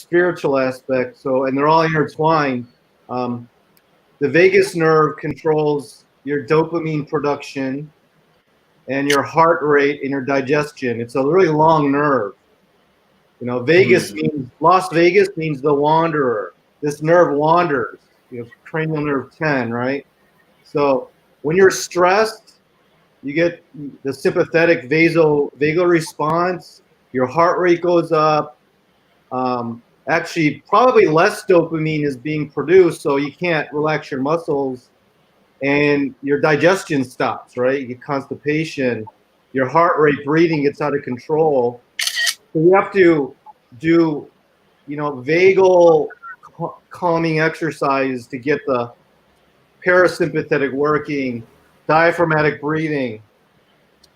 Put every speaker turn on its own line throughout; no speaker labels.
spiritual aspect. So, and they're all intertwined. The vagus nerve controls your dopamine production and your heart rate and your digestion. It's a really long nerve. You know, Vegas means, Las Vegas means the wanderer. This nerve wanders. You know, cranial nerve 10, right? So when you're stressed, you get the sympathetic vagal response. Your heart rate goes up. Actually, probably less dopamine is being produced, so you can't relax your muscles, and your digestion stops, right? You get constipation. Your heart rate, breathing gets out of control. So you have to do, you know, vagal calming exercise to get the parasympathetic working, diaphragmatic breathing,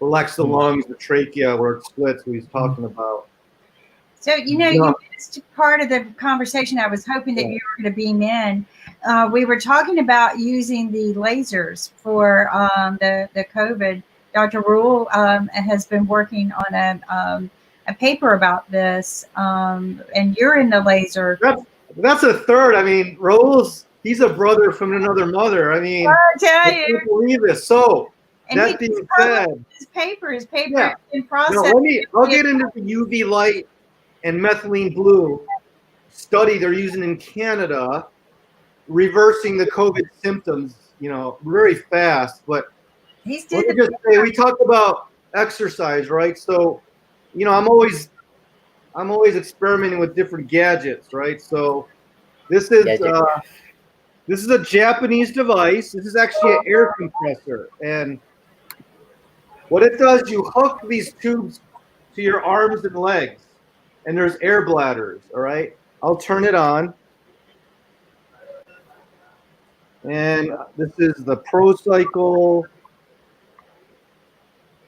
relax the lungs, the trachea where it splits, what he's talking about.
So, you know, you missed part of the conversation. I was hoping that you were going to beam in. We were talking about using the lasers for the COVID. Dr. Rule has been working on a paper about this, and you're in the laser.
That's a third. I mean, Rule's, he's a brother from another mother. I mean,
I can't
believe this. So,
and
that being said,
his paper in process.
No, I'll get into the UV light and methylene blue study they're using in Canada, reversing the COVID symptoms, you know, very fast. But let me just say, we talked about exercise, right? So, you know, I'm always experimenting with different gadgets, right? So this is a Japanese device. This is actually an air compressor, and what it does, you hook these tubes to your arms and legs, and there's air bladders, all right? I'll turn it on. And this is the Pro Cycle.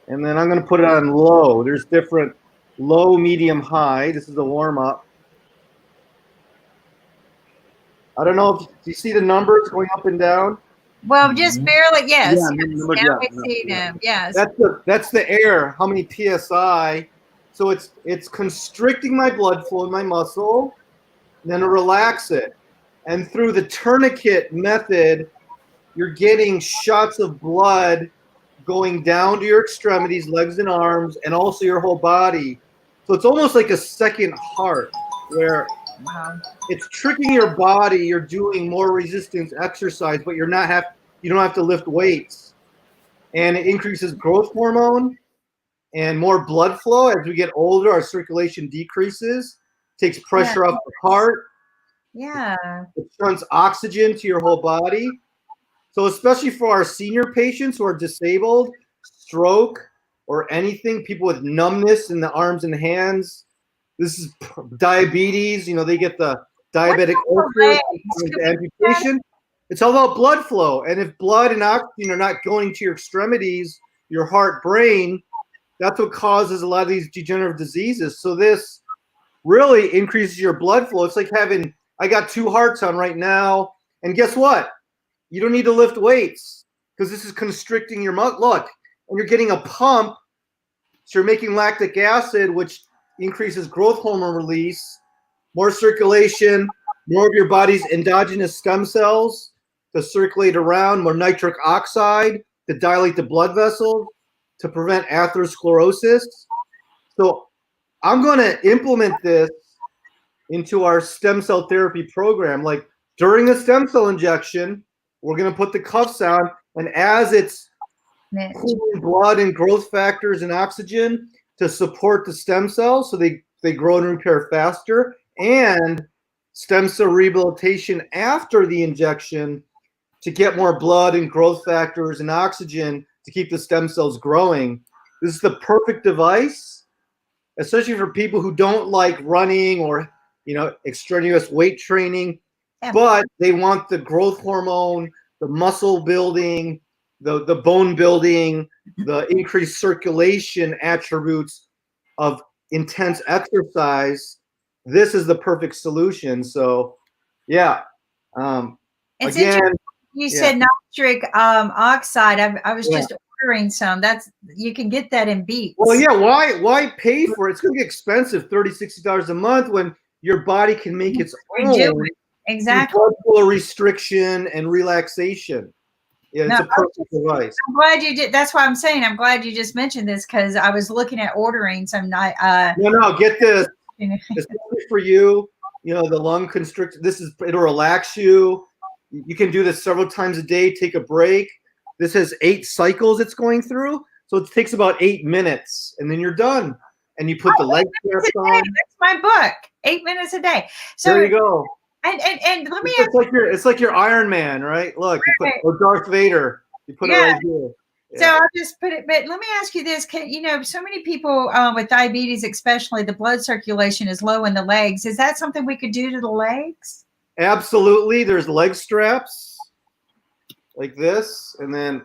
And then I'm going to put it on low. There's different low, medium, high. This is a warm-up. I don't know if you see the numbers going up and down.
Well, just barely, yes.
Yeah,
now we see them. Yes.
That's the air. How many psi? So it's constricting my blood flow in my muscle, and then to relax it. And through the tourniquet method, you're getting shots of blood going down to your extremities, legs and arms, and also your whole body. So it's almost like a second heart, where it's tricking your body. You're doing more resistance exercise, but you don't have to lift weights. And it increases growth hormone and more blood flow. As we get older, our circulation decreases, takes pressure off the heart.
Yeah.
It shunts oxygen to your whole body. So especially for our senior patients who are disabled, stroke, or anything, people with numbness in the arms and hands, this is diabetes, you know, they get the diabetic ulcer amputation. It's all about blood flow. And if blood and oxygen are not going to your extremities, your heart, brain, that's what causes a lot of these degenerative diseases. So this really increases your blood flow. It's like having, I got two hearts on right now. And guess what? You don't need to lift weights because this is constricting your look, and you're getting a pump. So you're making lactic acid, which increases growth hormone release, more circulation, more of your body's endogenous stem cells to circulate around, more nitric oxide to dilate the blood vessels to prevent atherosclerosis. So I'm going to implement this into our stem cell therapy program. Like during the stem cell injection, we're going to put the cuffs on, and as it's cooling blood and growth factors and oxygen to support the stem cells so they grow and repair faster, and stem cell rehabilitation after the injection to get more blood and growth factors and oxygen to keep the stem cells growing. This is the perfect device, especially for people who don't like running or, you know, extraneous weight training, but they want the growth hormone, the muscle building, the bone building, the increased circulation attributes of intense exercise. This is the perfect solution. So, yeah. Again,
you said nitric oxide. I was just ordering some. You can get that in Beats.
Well, yeah. Why pay for it? It's going to be expensive, $30, $60 a month, when your body can make its own
Redo it.
through
Exactly.
blood flow restriction and relaxation. Yeah, it's
No,
a perfect device.
I'm glad you did. That's why I'm saying I'm glad you just mentioned this, because I was looking at ordering some night.
No, get this.
You know,
Especially for you, the lung constrict. It'll relax you. You can do this several times a day. Take a break. This has 8 cycles it's going through, so it takes about 8 minutes, and then you're done. And you put the leg straps on.
that's my book. 8 minutes a day. So
There you go.
And let me ask.
It's like your Iron Man, right? Look, you put, or Darth Vader. You put it right here.
So
Yeah.
I'll just put it, but let me ask you this. So many people with diabetes, especially, the blood circulation is low in the legs. Is that something we could do to the legs?
Absolutely. There's leg straps like this, and then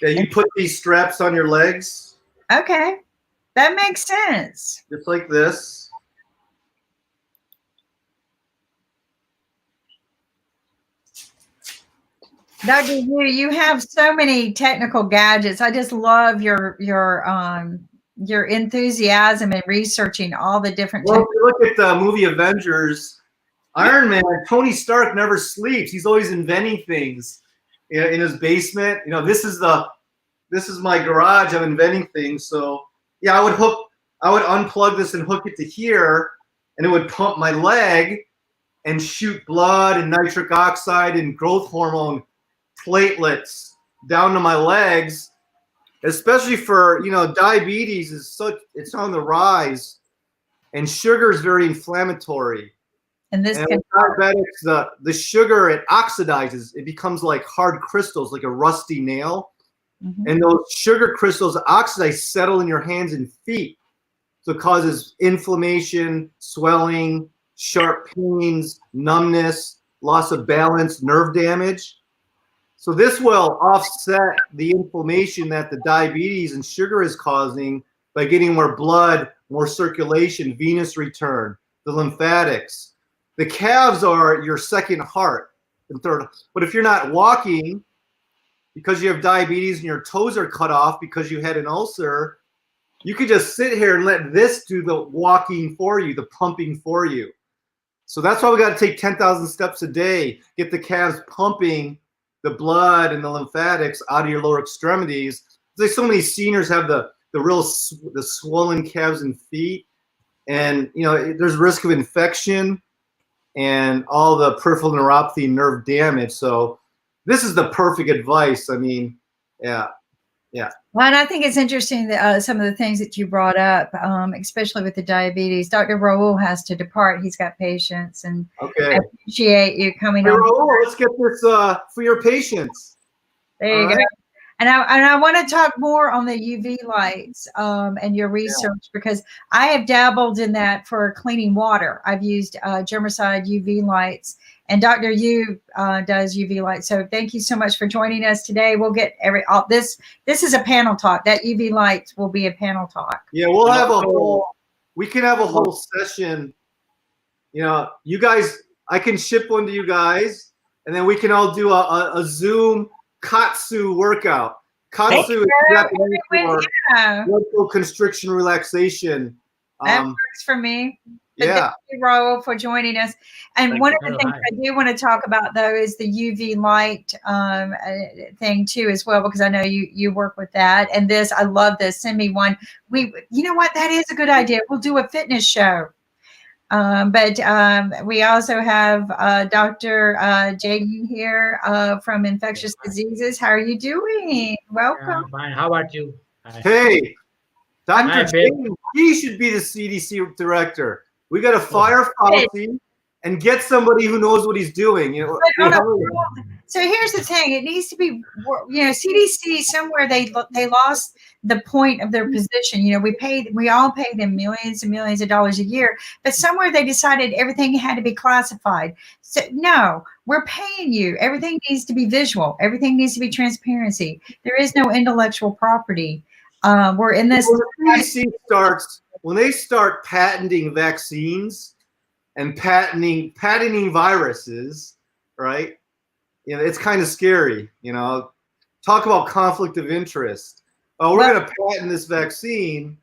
you put these straps on your legs.
Okay, that makes sense.
Just like this.
Dr. You have so many technical gadgets. I just love your enthusiasm in researching all the different.
Well, if you look at the movie Avengers, Iron Man, Tony Stark never sleeps. He's always inventing things in his basement. This is my garage. I'm inventing things. So yeah, I would unplug this and hook it to here, and it would pump my leg and shoot blood and nitric oxide and growth hormone platelets down to my legs, especially for diabetes it's on the rise, and sugar is very inflammatory. And with diabetics, the sugar, it oxidizes. It becomes like hard crystals, like a rusty nail. Mm-hmm. And those sugar crystals oxidize, settle in your hands and feet. So it causes inflammation, swelling, sharp pains, numbness, loss of balance, nerve damage. So this will offset the inflammation that the diabetes and sugar is causing by getting more blood, more circulation, venous return, the lymphatics. The calves are your second heart and third. But if you're not walking because you have diabetes and your toes are cut off because you had an ulcer, you could just sit here and let this do the walking for you, the pumping for you. So that's why we got to take 10,000 steps a day, get the calves pumping the blood and the lymphatics out of your lower extremities. Like so many seniors have the swollen calves and feet, and there's risk of infection and all the peripheral neuropathy, nerve damage. So this is the perfect advice. I mean, yeah.
Well, and I think it's interesting that some of the things that you brought up, especially with the diabetes. Dr. Raul has to depart. He's got patients, and I appreciate you coming on.
Raul, let's get this for your patients.
There you go. And I want to talk more on the UV lights and your research, because I have dabbled in that for cleaning water. I've used germicide UV lights, and Dr. Yu does UV lights. So thank you so much for joining us today. We'll get this is a panel talk. That UV lights will be a panel talk.
Yeah, we can have a whole session. You guys, I can ship one to you guys, and then we can all do a Zoom Katsu workout. Katsu is Japanese for blood flow constriction relaxation.
That works for me. But
yeah.
Thank you, Raul, for joining us. And one of the things I do want to talk about, though, is the UV light thing too, as well, because I know you work with that. And I love this. Send me one. You know what? That is a good idea. We'll do a fitness show. But we also have Dr. Jatin here from Infectious Diseases. How are you doing? Welcome.
Fine. How about you?
Hey, Dr. Jatin, he should be the CDC director. We got to fire Fauci and get somebody who knows what he's doing.
So here's the thing: it needs to be, CDC somewhere they lost the point of their position. We all pay them millions and millions of dollars a year, but somewhere they decided everything had to be classified. So no, we're paying you. Everything needs to be visual. Everything needs to be transparency. There is no intellectual property. We're in this.
When they start patenting vaccines and patenting viruses, right? It's kind of scary. Talk about conflict of interest. Oh, we're going to patent this vaccine.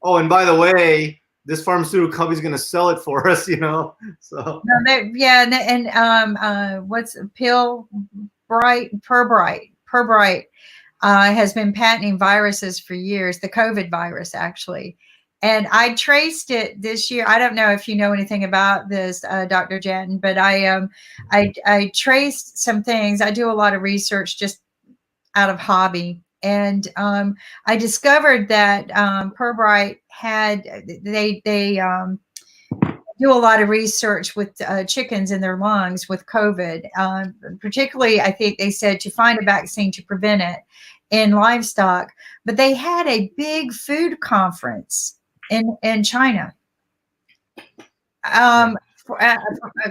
Oh, and by the way, this pharmaceutical company's going to sell it for us, you know. So
No, yeah, and what's pill bright per bright has been patenting viruses for years, the COVID virus, actually. And I traced it this year. I don't know if you know anything about this, Dr. Jatin, but I traced some things. I do a lot of research just out of hobby. And I discovered that Perbright they do a lot of research with chickens in their lungs with COVID. Particularly, I think they said to find a vaccine to prevent it in livestock. But they had a big food conference in China,
Yeah.
for a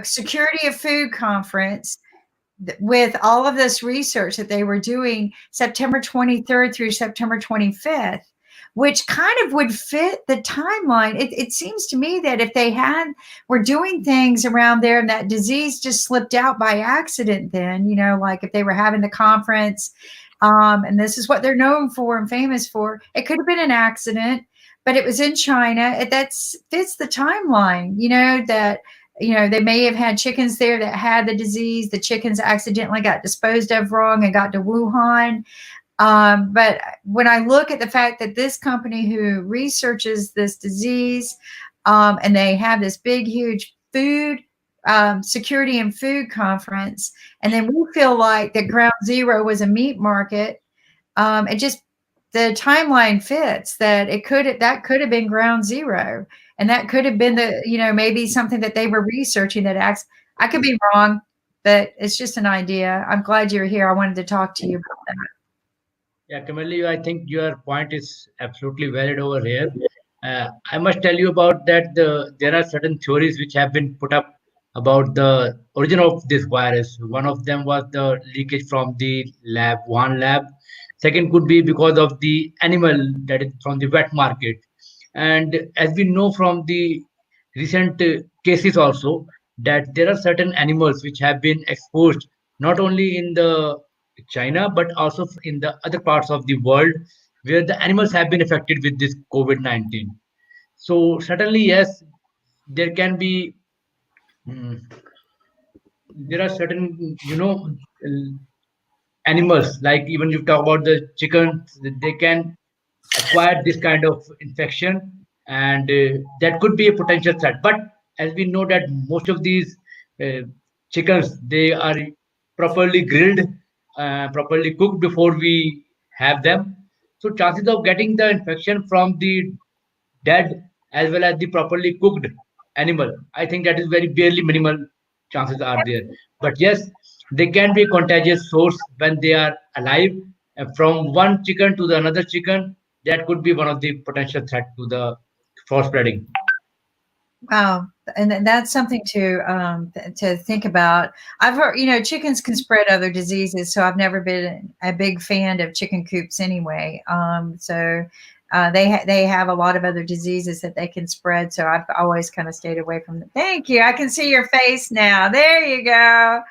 security of food conference with all of this research that they were doing September 23rd through September 25th, which kind of would fit the timeline. It seems to me that if they were doing things around there and that disease just slipped out by accident, then, like if they were having the conference, and this is what they're known for and famous for, it could have been an accident, but it was in China. That fits the timeline, that they may have had chickens there that had the disease. The chickens accidentally got disposed of wrong and got to Wuhan. But when I look at the fact that this company who researches this disease, and they have this big, huge food security and food conference, and then we feel like that Ground Zero was a meat market, it just the timeline fits that that could have been Ground Zero. And that could have been maybe something that they were researching that acts. I could be wrong, but it's just an idea. I'm glad you're here. I wanted to talk to you about that.
Yeah, Camille, I think your point is absolutely valid over here. I must tell you about that there are certain theories which have been put up about the origin of this virus. One of them was the leakage from the lab, one lab. Second could be because of the animal, that is from the wet market. And as we know from the recent cases also, that there are certain animals which have been exposed not only in the China but also in the other parts of the world where the animals have been affected with this COVID-19. So certainly, yes, there can be, mm, there are certain, animals, like even you talk about the chickens, they can acquire this kind of infection, and that could be a potential threat. But as we know that most of these uh, chickens, they are properly grilled, properly cooked before we have them, so chances of getting the infection from the dead as well as the properly cooked animal, I think that is very barely minimal chances are there. But yes, they can be a contagious source when they are alive. From one chicken to the another chicken, that could be one of the potential threat to the for spreading.
Wow, and that's something to think about. I've heard, chickens can spread other diseases, so I've never been a big fan of chicken coops anyway. So they have a lot of other diseases that they can spread. So I've always kind of stayed away from them. Thank you. I can see your face now. There you go.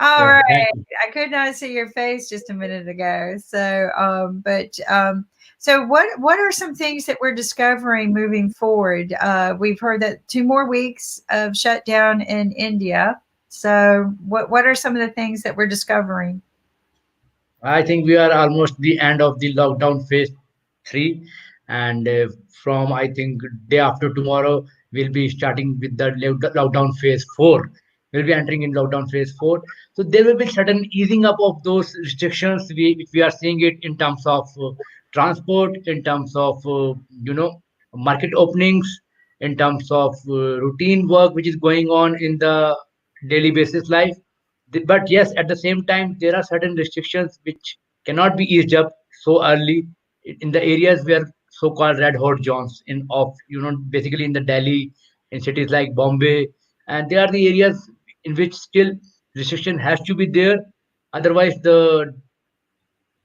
All
Yeah,
right.
thank you.
I could not see your face just a minute ago. So, so what are some things that we're discovering moving forward? We've heard that 2 more weeks of shutdown in India. So, what are some of the things that we're discovering?
I think we are almost the end of the lockdown phase three, and from I think day after tomorrow we'll be starting with the lockdown phase four. We'll be entering in lockdown phase four. So there will be certain easing up of those restrictions. We are seeing it in terms of transport, in terms of market openings, in terms of routine work which is going on in the daily basis life. But yes, at the same time, there are certain restrictions which cannot be eased up so early in the areas where so-called red hot zones in of basically in the Delhi, in cities like Bombay, and they are the areas in which still restriction has to be there. Otherwise, the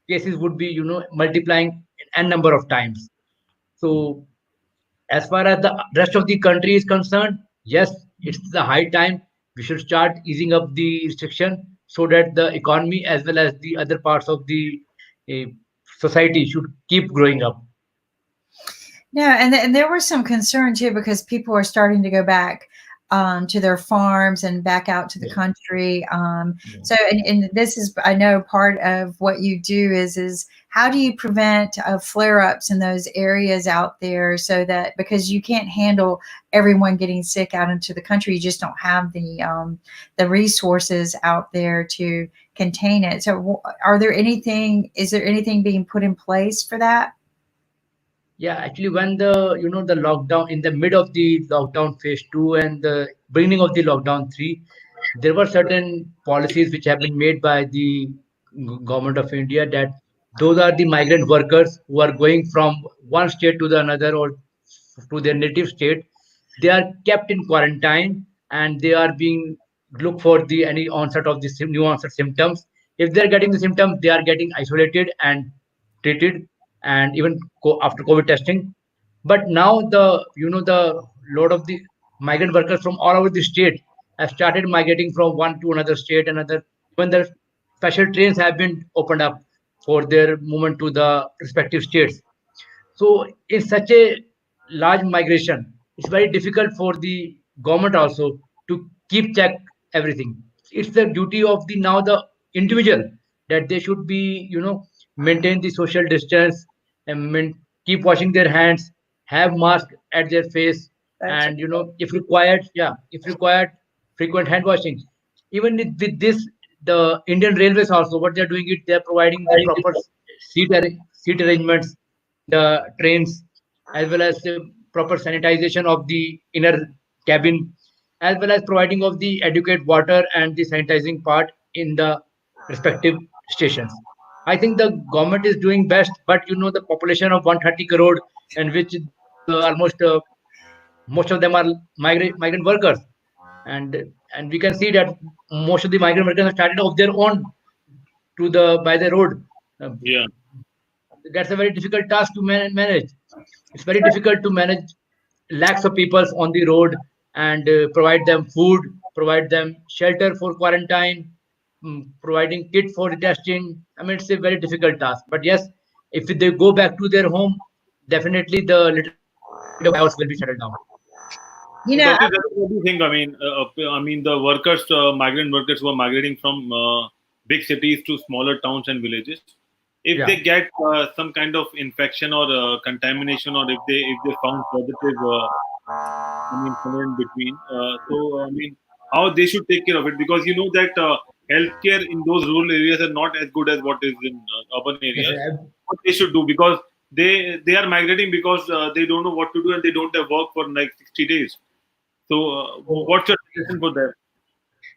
cases would be multiplying in n number of times. So as far as the rest of the country is concerned, yes, it's the high time we should start easing up the restriction so that the economy as well as the other parts of the uh, society should keep growing up.
No, and there was some concern too because people are starting to go back to their farms and back out to the
Yeah.
country.
Yeah.
So, and this is, I know, part of what you do is how do you prevent flare ups in those areas out there so that because you can't handle everyone getting sick out into the country, you just don't have the resources out there to contain it. So, are there anything? Is there anything being put in place for that?
Yeah, actually, when the lockdown in the mid of the lockdown phase two and the beginning of the lockdown three, there were certain policies which have been made by the government of India that those are the migrant workers who are going from one state to the another or to their native state. They are kept in quarantine and they are being looked for the any onset of the new onset symptoms. If they are getting the symptoms, they are getting isolated and treated, and even after COVID testing. But now the load of the migrant workers from all over the state have started migrating from one to another state, another. Even the special trains have been opened up for their movement to the respective states. So in such a large migration, it's very difficult for the government also to keep check everything. It's the duty of the now the individual that they should be maintain the social distance and keep washing their hands, have mask at their face,
That's
and if required, yeah, if required, frequent hand washing. Even with this, the Indian Railways also what they're doing it they're providing the proper seat arrangements in the trains, as well as the proper sanitization of the inner cabin, as well as providing of the adequate water and the sanitizing part in the respective stations. I think the government is doing best, but the population of 130 crore, and which almost most of them are migrant workers, and we can see that most of the migrant workers have started off their own to the by the road. Uh,
Yeah.
that's a very difficult task to manage. It's very difficult to manage lakhs of people on the road and provide them food, provide them shelter for quarantine, providing kit for the testing. I mean, it's a very difficult task. But yes, if they go back to their home, definitely the little bit of chaos will be settled down.
you know.
Dr. Jatin, what do you think? I mean, the workers, migrant workers who are migrating from big cities to smaller towns and villages, if they
Yeah.
get some kind of infection or contamination, or if they found positive, somewhere in between. I mean, how they should take care of it, because you know that healthcare in those rural areas are not as good as what is in urban
Yes,
areas. What they should do, because they are migrating because they don't know what to do and they don't have work for like 60 days. So,
so
what's your suggestion for that?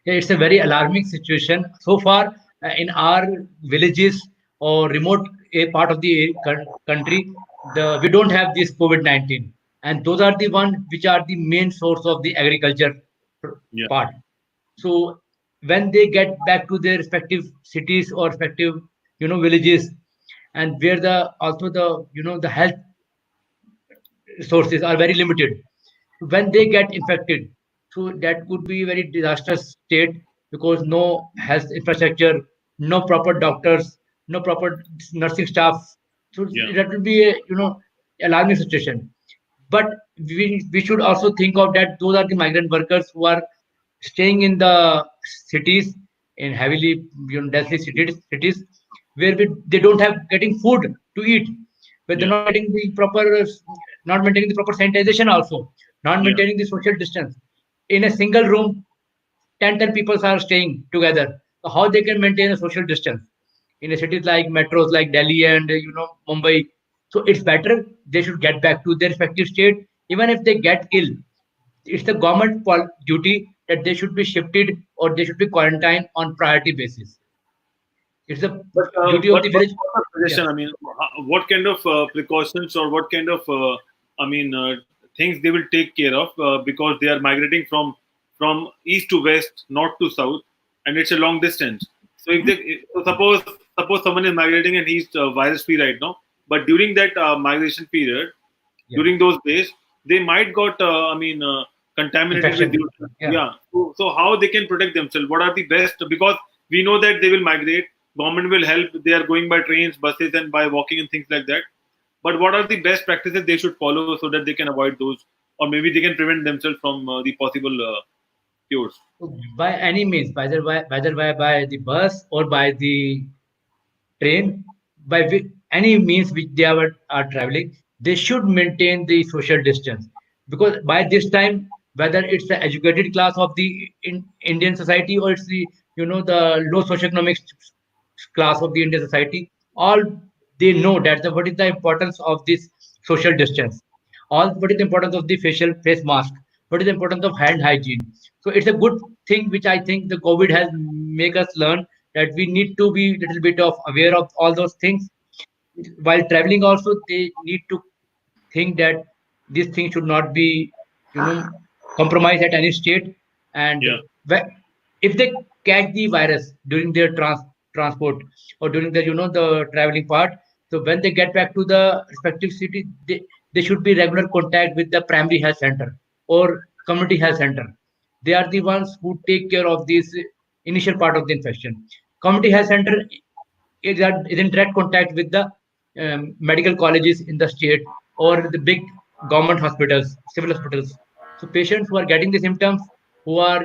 yeah, it's a very alarming situation. So far, in our villages or remote a part of the country, the we don't have this COVID-19, and those are the one which are the main source of the agriculture
Yeah,
part. So when they get back to their respective cities or respective villages, and where the also the health resources are very limited, when they get infected, so that could be very disastrous state, because no health infrastructure, no proper doctors, no proper nursing staff. So
yeah,
that would be a alarming situation. But we should also think of that those are the migrant workers who are staying in the cities, in heavily densely cities where they don't have getting food to eat, where they're
yeah,
not getting the proper not maintaining the proper sanitization also, not
yeah,
maintaining the social distance. In a single room, 10 people are staying together. So how they can maintain a social distance in a cities like metros like Delhi and Mumbai? So it's better they should get back to their respective state. Even if they get ill, it's the government duty that they should be shifted or they should be quarantined on priority basis. It's the duty of
but
the
what's
village.
the
Yeah.
suggestion? I mean, what kind of precautions, or what kind of things they will take care of, because they are migrating from east to west, north to south, and it's a long distance. So suppose someone is migrating and he's virus free right now, but during that migration period,
Yeah.
during those days, they might got contaminated with
Infection.
the,
Yeah.
yeah. So how they can protect themselves? What are the best? Because we know that they will migrate. Government will help. They are going by trains, buses, and by walking and things like that. But what are the best practices they should follow so that they can avoid those, or maybe they can prevent themselves from the possible cures?
So by any means, by the bus or by the train, by any means which they are traveling, they should maintain the social distance. Because by this time, whether it's the educated class of the Indian society, or it's the the low socioeconomic class of the Indian society, all they know that what is the importance of this social distance, all what is the importance of the facial face mask, what is the importance of hand hygiene. So it's a good thing which I think the COVID has make us learn, that we need to be little bit of aware of all those things. While traveling also, they need to think that this thing should not be you know compromised at any state. And
Yeah,
if they catch the virus during their transport, or during the the traveling part, so when they get back to the respective city, they should be regular contact with the primary health center or community health center. They are the ones who take care of this initial part of the infection. Community health center is in direct contact with the medical colleges in the state, or the big government hospitals, civil hospitals. So patients who are getting the symptoms, who are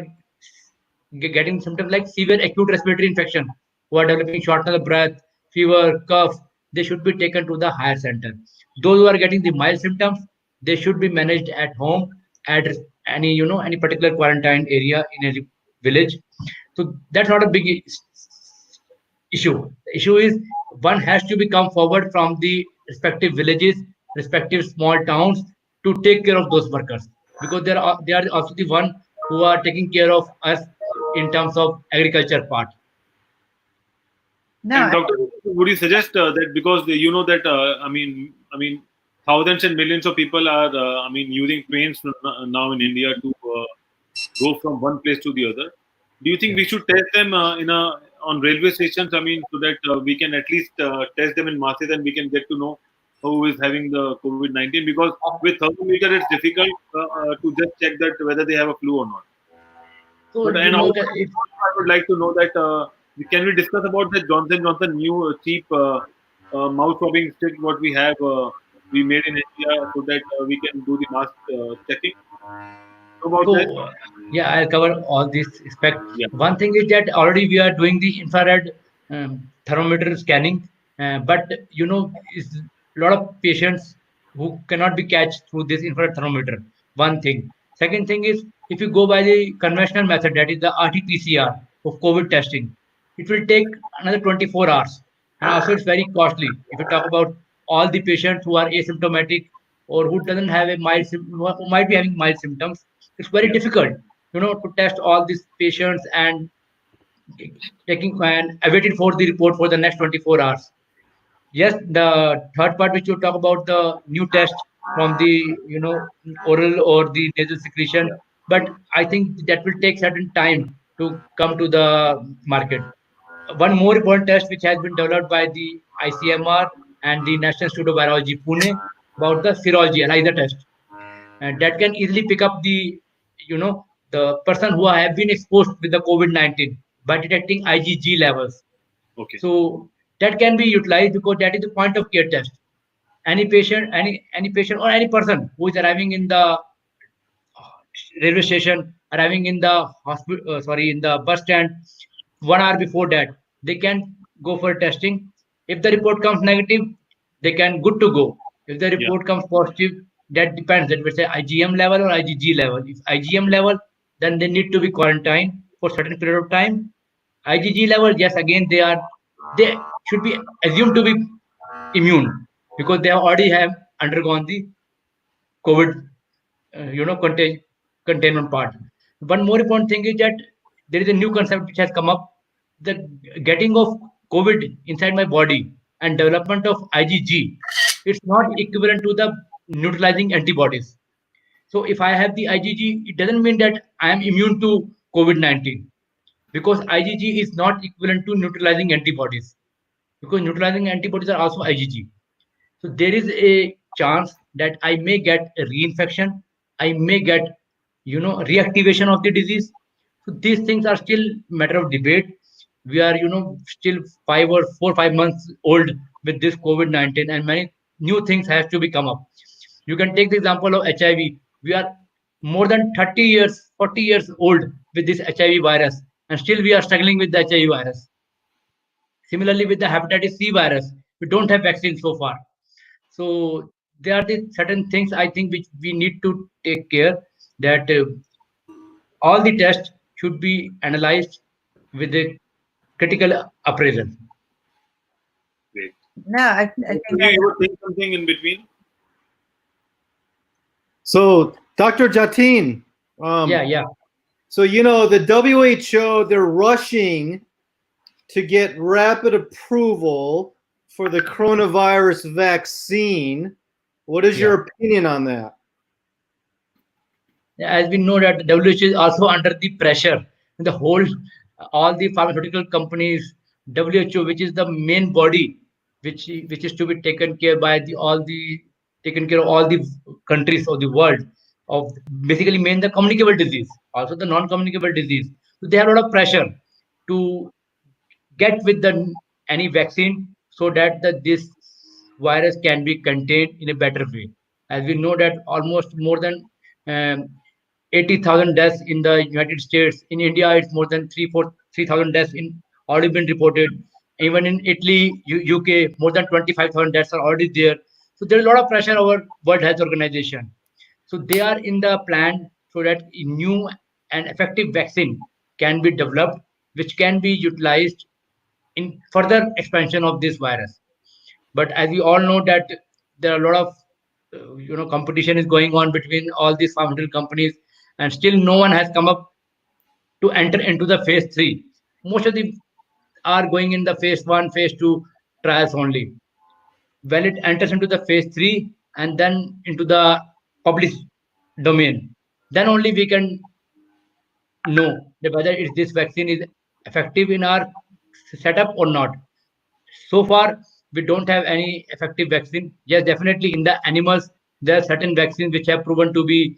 getting symptoms like severe acute respiratory infection, who are developing shortness of breath, fever, cough, they should be taken to the higher center. Those who are getting the mild symptoms, they should be managed at home, at any any particular quarantine area in a village. So that's not a big issue. The issue is one has to be come forward from the respective villages, respective small towns, to take care of those workers, because they are also the one who are taking care of us in terms of agriculture part.
No,
and Doctor, would you suggest that, because you know that thousands and millions of people are using trains now in India to go from one place to the other. Do you think
Yeah.
we should test them on railway stations? So that we can at least test them in masses, and we can get to know who is having the COVID-19. Because with thermometer, it's difficult to just check that whether they have a flu or not.
So
But and
look
also,
at it.
I would like to know that can we discuss about the Johnson new cheap mouth swabbing stick what we have we made in India, so that we can do the mask checking. Know about that?
So, yeah, I'll cover all these aspects.
Yeah,
One thing is that already we are doing the infrared thermometer scanning, but is a lot of patients who cannot be catched through this infrared thermometer. One thing. Second thing is, if you go by the conventional method, that is the RT-PCR of COVID testing, it will take another 24 hours, and also it's very costly. If you talk about all the patients who are asymptomatic, or who doesn't have a who might be having mild symptoms, it's very
yeah,
difficult to test all these patients and taking and awaiting for the report for the next 24 hours. Yes, the third part which you talk about, the new test from the oral or the nasal secretion,
yeah,
but I think that will take certain time to come to the market. One more important test which has been developed by the ICMR and the National Institute of Virology, Pune, about the serology ELISA test, and that can easily pick up the person who have been exposed with the COVID-19 by detecting IgG levels.
okay,
So that can be utilized, because that is the point of care test. Any patient or any person who is arriving in the railway station, arriving in the hospital, sorry, in the bus stand 1 hour before that, they can go for testing. If the report comes negative, they can good to go. If the
yeah,
report comes positive, that depends. That will say IgM level or IgG level. If IgM level, then they need to be quarantined for certain period of time. IgG level, yes, again they should be assumed to be immune, because they already have undergone the COVID containment part. One more important thing is that there is a new concept which has come up: the getting of COVID inside my body and development of IgG. It's not equivalent to the neutralizing antibodies. So if I have the IgG, it doesn't mean that I am immune to COVID-19, because IgG is not equivalent to neutralizing antibodies, because neutralizing antibodies are also IgG. So there is a chance that I may get a reinfection, I may get, reactivation of the disease. So these things are still matter of debate. We are, still 5 or 4, 5 months old with this COVID-19, and new things has to be come up. You can take the example of HIV. We are more than 30 years, 40 years old with this HIV virus, and still we are struggling with the HIV virus. Similarly, with the hepatitis C virus, we don't have vaccine so far. So there are the certain things I think which we need to take care that all the tests should be analyzed with a critical appraisal.
Great.
No, I think
You were saying something in between.
So, Dr. Jatin,
Yeah.
so the WHO, they're rushing to get rapid approval for the coronavirus vaccine. What is
Yeah.
your opinion on that?
As we know that WHO is also under the pressure. The whole, all the pharmaceutical companies, WHO, which is the main body, which is to be taken care by the all the taken care of all the countries of the world of basically main the communicable disease, also the non-communicable disease. So they have a lot of pressure to get with the any vaccine so that this virus can be contained in a better way. As we know that almost more than 80,000 deaths in the United States. In India, it's more than 3,000 deaths in already been reported. Even in Italy, UK, more than 25,000 deaths are already there. So there's a lot of pressure over World Health Organization. So they are in the plan so that a new and effective vaccine can be developed, which can be utilized in further expansion of this virus. But as we all know that there are a lot of competition is going on between all these pharmaceutical companies, and still no one has come up to enter into the phase 3. Most of them are going in the phase 1, phase 2 trials only. When it enters into the phase 3 and then into the public domain, then only we can know that whether this vaccine is effective in our setup or not. So far, we don't have any effective vaccine. Yes, definitely in the animals, there are certain vaccines which have proven to be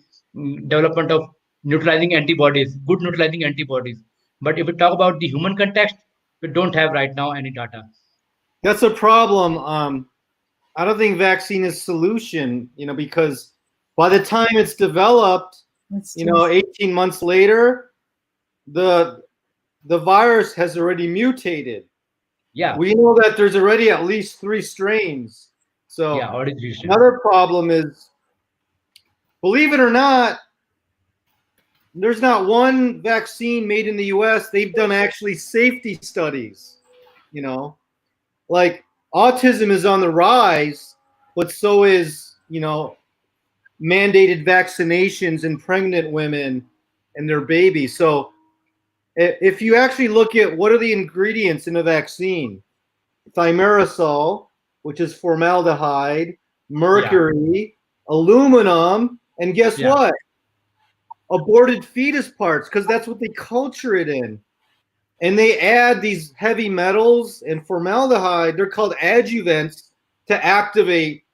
development of neutralizing antibodies, good neutralizing antibodies. But if we talk about the human context, we don't have right now any data.
That's a problem. I don't think vaccine is solution, because by the time it's developed, 18 months later, the virus has already mutated.
Yeah.
We know that there's already at least 3 strains. So
yeah, already
another problem is, believe it or not, there's not one vaccine made in the US. They've done actually safety studies. Like autism is on the rise, but so is, mandated vaccinations in pregnant women and their babies. So if you actually look at what are the ingredients in a vaccine, thimerosal, which is formaldehyde, mercury, aluminum, and guess what? Aborted fetus parts, because that's what they culture it in. And they add these heavy metals and formaldehyde. They're called adjuvants to activate,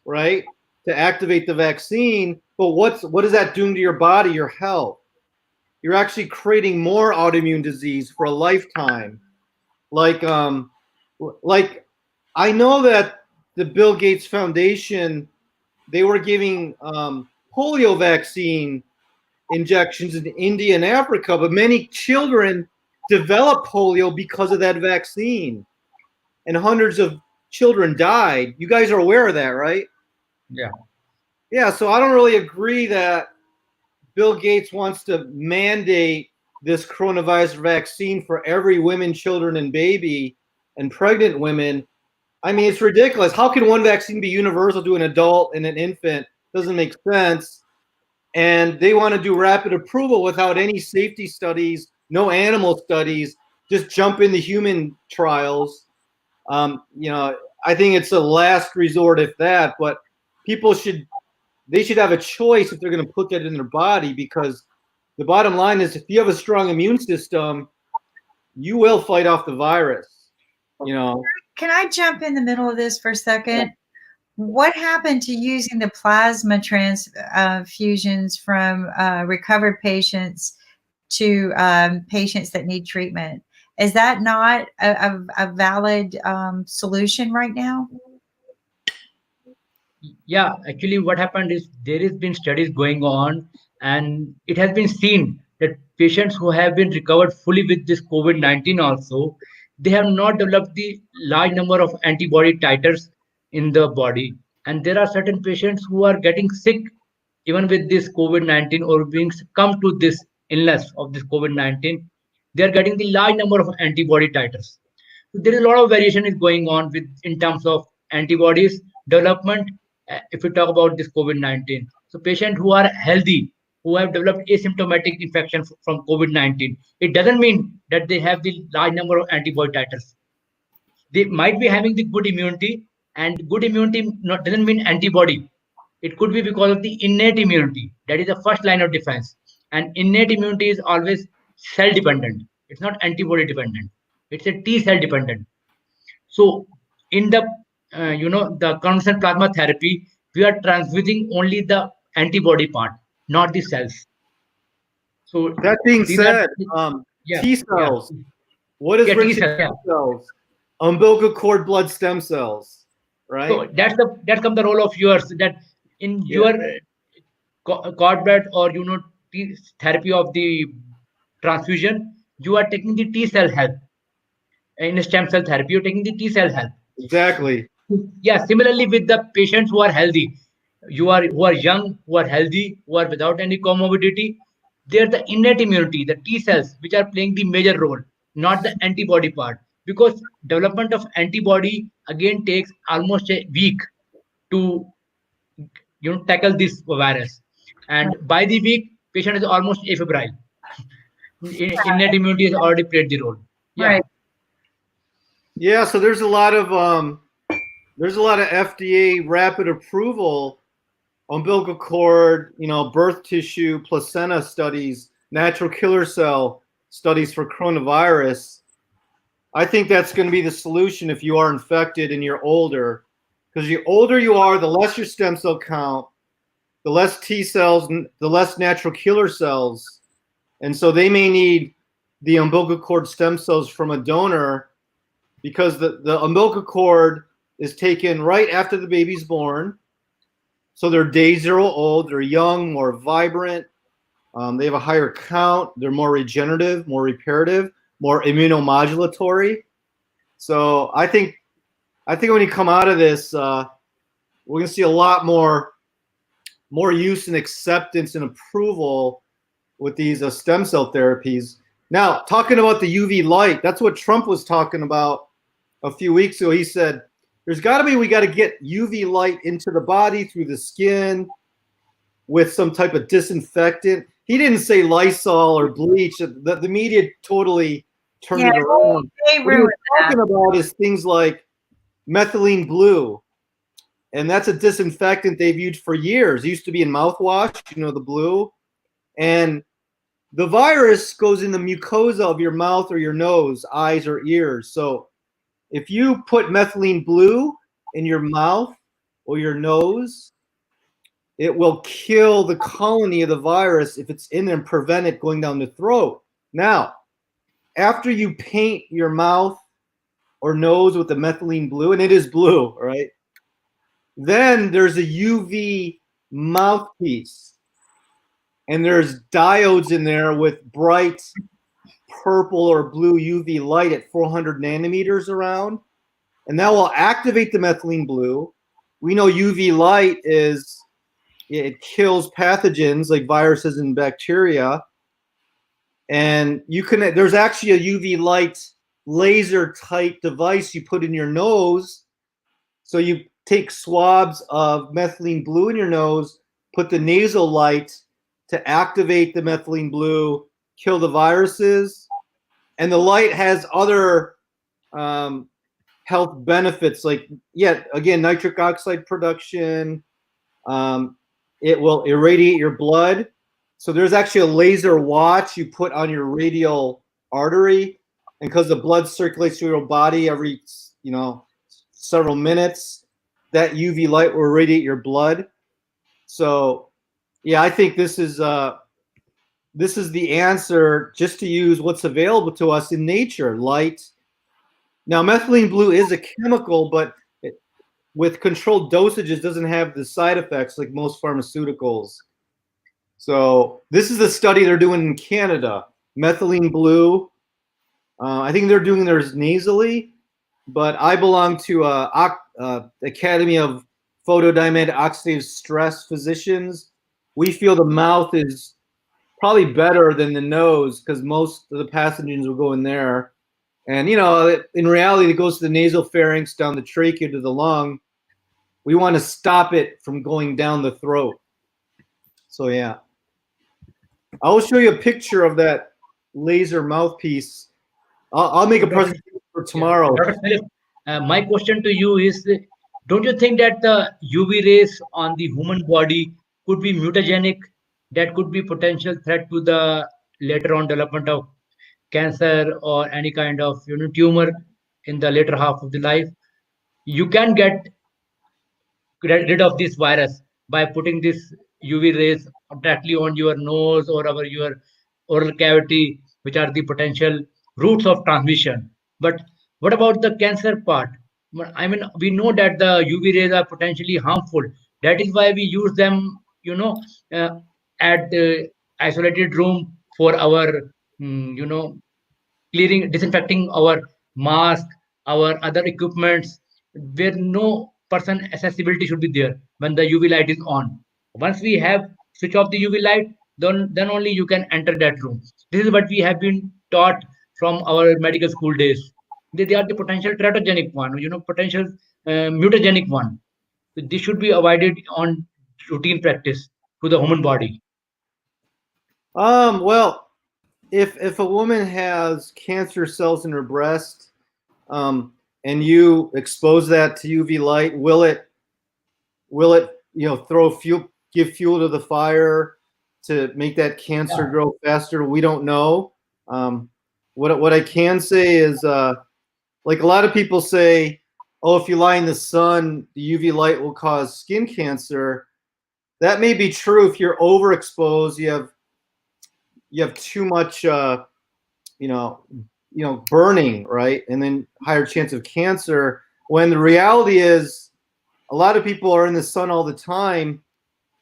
right? To activate the vaccine. But what is that doing to your body, your health? You're actually creating more autoimmune disease for a lifetime. Like I know that the Bill Gates Foundation, they were giving polio vaccine injections in India and Africa, but many children developed polio because of that vaccine, and hundreds of children died. You guys are aware of that, right? Yeah, so I don't really agree that Bill Gates wants to mandate this coronavirus vaccine for every woman, children, and baby, and pregnant women. I mean, it's ridiculous. How can one vaccine be universal to an adult and an infant? Doesn't make sense. And they want to do rapid approval without any safety studies, no animal studies, just jump into human trials. I think it's a last resort, if that. But people should have a choice if they're going to put that in their body, because the bottom line is, if you have a strong immune system, you will fight off the virus.
Can I jump in the middle of this for a second? Yeah. What happened to using the plasma transfusions from recovered patients to patients that need treatment? Is that not a valid solution right now?
Yeah, actually, what happened is there has been studies going on, and it has been seen that patients who have been recovered fully with this COVID-19 also, they have not developed the large number of antibody titers in the body. And there are certain patients who are getting sick even with this COVID-19 or being succumb to this illness of this COVID-19. They are getting the large number of antibody titers. So there is a lot of variation is going on with in terms of antibodies development. If we talk about this COVID-19, so patients who are healthy, who have developed asymptomatic infection from COVID-19, it doesn't mean that they have the large number of antibody titers. They might be having the good immunity, and good immunity not, doesn't mean antibody. It could be because of the innate immunity. That is the first line of defense. And innate immunity is always cell dependent. It's not antibody dependent. It's a T cell dependent. So in the the conventional plasma therapy, we are transfusing only the antibody part, not the cells. So
That being
these are
said,
yeah,
T
yeah,
cells. What is
yeah, T
rich in
cells. Yeah.
T cells? Umbilical cord blood stem cells, right?
So that's come the role of yours that in
Yeah,
your cord blood or therapy of the transfusion, you are taking the T cell help. In stem cell therapy, you're taking the T cell help.
exactly.
Yeah, similarly with the patients who are healthy, who are young, who are healthy, who are without any comorbidity, they're the innate immunity, the T cells, which are playing the major role, not the antibody part. Because development of antibody again takes almost a week to tackle this virus, and by the week, patient is almost afebrile. Innate immunity has already played the role. Yeah.
Right.
Yeah, so there's a lot of FDA rapid approval umbilical cord, birth tissue, placenta studies, natural killer cell studies for coronavirus. I think that's going to be the solution if you are infected and you're older. Because the older you are, the less your stem cell count, the less T cells, the less natural killer cells. And so they may need the umbilical cord stem cells from a donor because the umbilical cord is taken right after the baby's born. So they're day 0 old, they're young, more vibrant, they have a higher count, they're more regenerative, more reparative, more immunomodulatory. So I think when you come out of this, we're going to see a lot more use and acceptance and approval with these stem cell therapies. Now, talking about the UV light, that's what Trump was talking about a few weeks ago. He said, we got to get UV light into the body through the skin with some type of disinfectant. He didn't say Lysol or bleach. The media totally turned it around.
They
What he was
ruined that.
talking about is things like methylene blue. And that's a disinfectant they've used for years. It used to be in mouthwash, the blue. And the virus goes in the mucosa of your mouth or your nose, eyes or ears. So if you put methylene blue in your mouth or your nose, it will kill the colony of the virus if it's in there and prevent it going down the throat. Now, after you paint your mouth or nose with the methylene blue, and it is blue, right? Then there's a UV mouthpiece. And there's diodes in there with bright purple or blue UV light at 400 nanometers around. And that will activate the methylene blue. We know UV light it kills pathogens like viruses and bacteria. And there's actually a UV light laser type device you put in your nose. So you take swabs of methylene blue in your nose, put the nasal light to activate the methylene blue, kill the viruses. And the light has other health benefits like, again, nitric oxide production. It will irradiate your blood. So there's actually a laser watch you put on your radial artery. And because the blood circulates through your body every, several minutes, that UV light will irradiate your blood. So, yeah, I think this is the answer, just to use what's available to us in nature, light. Now, methylene blue is a chemical, but with controlled dosages doesn't have the side effects like most pharmaceuticals. So this is the study they're doing in Canada, methylene blue. I think they're doing theirs nasally, but I belong to Academy of Photodiamide Oxidative Stress Physicians. We feel the mouth is probably better than the nose because most of the pathogens will go in there. And, you know, in reality, it goes to the nasal pharynx, down the trachea to the lung. We want to stop it from going down the throat. So, yeah. I will show you a picture of that laser mouthpiece. I'll make a presentation for tomorrow.
Dr. Philip, my question to you is, don't you think that the UV rays on the human body could be mutagenic? That could be potential threat to the later on development of cancer or any kind of tumor in the later half of the life. You can get rid of this virus by putting this UV rays directly on your nose or over your oral cavity, which are the potential routes of transmission. But what about the cancer part? I mean, we know that the UV rays are potentially harmful. That is why we use them, uh, at the isolated room for our, clearing, disinfecting our mask, our other equipments, where no person accessibility should be there when the UV light is on. Once we have switch off the UV light, then only you can enter that room. This is what we have been taught from our medical school days. They are the potential teratogenic one, potential mutagenic one. So this should be avoided on routine practice to the human body.
Well, if a woman has cancer cells in her breast, and you expose that to UV light, will it throw fuel, give fuel to the fire to make that cancer grow faster? We don't know. What I can say is, like a lot of people say, oh, if you lie in the sun, the UV light will cause skin cancer. That may be true if you're overexposed. You have too much, burning, right, and then higher chance of cancer. When the reality is, a lot of people are in the sun all the time.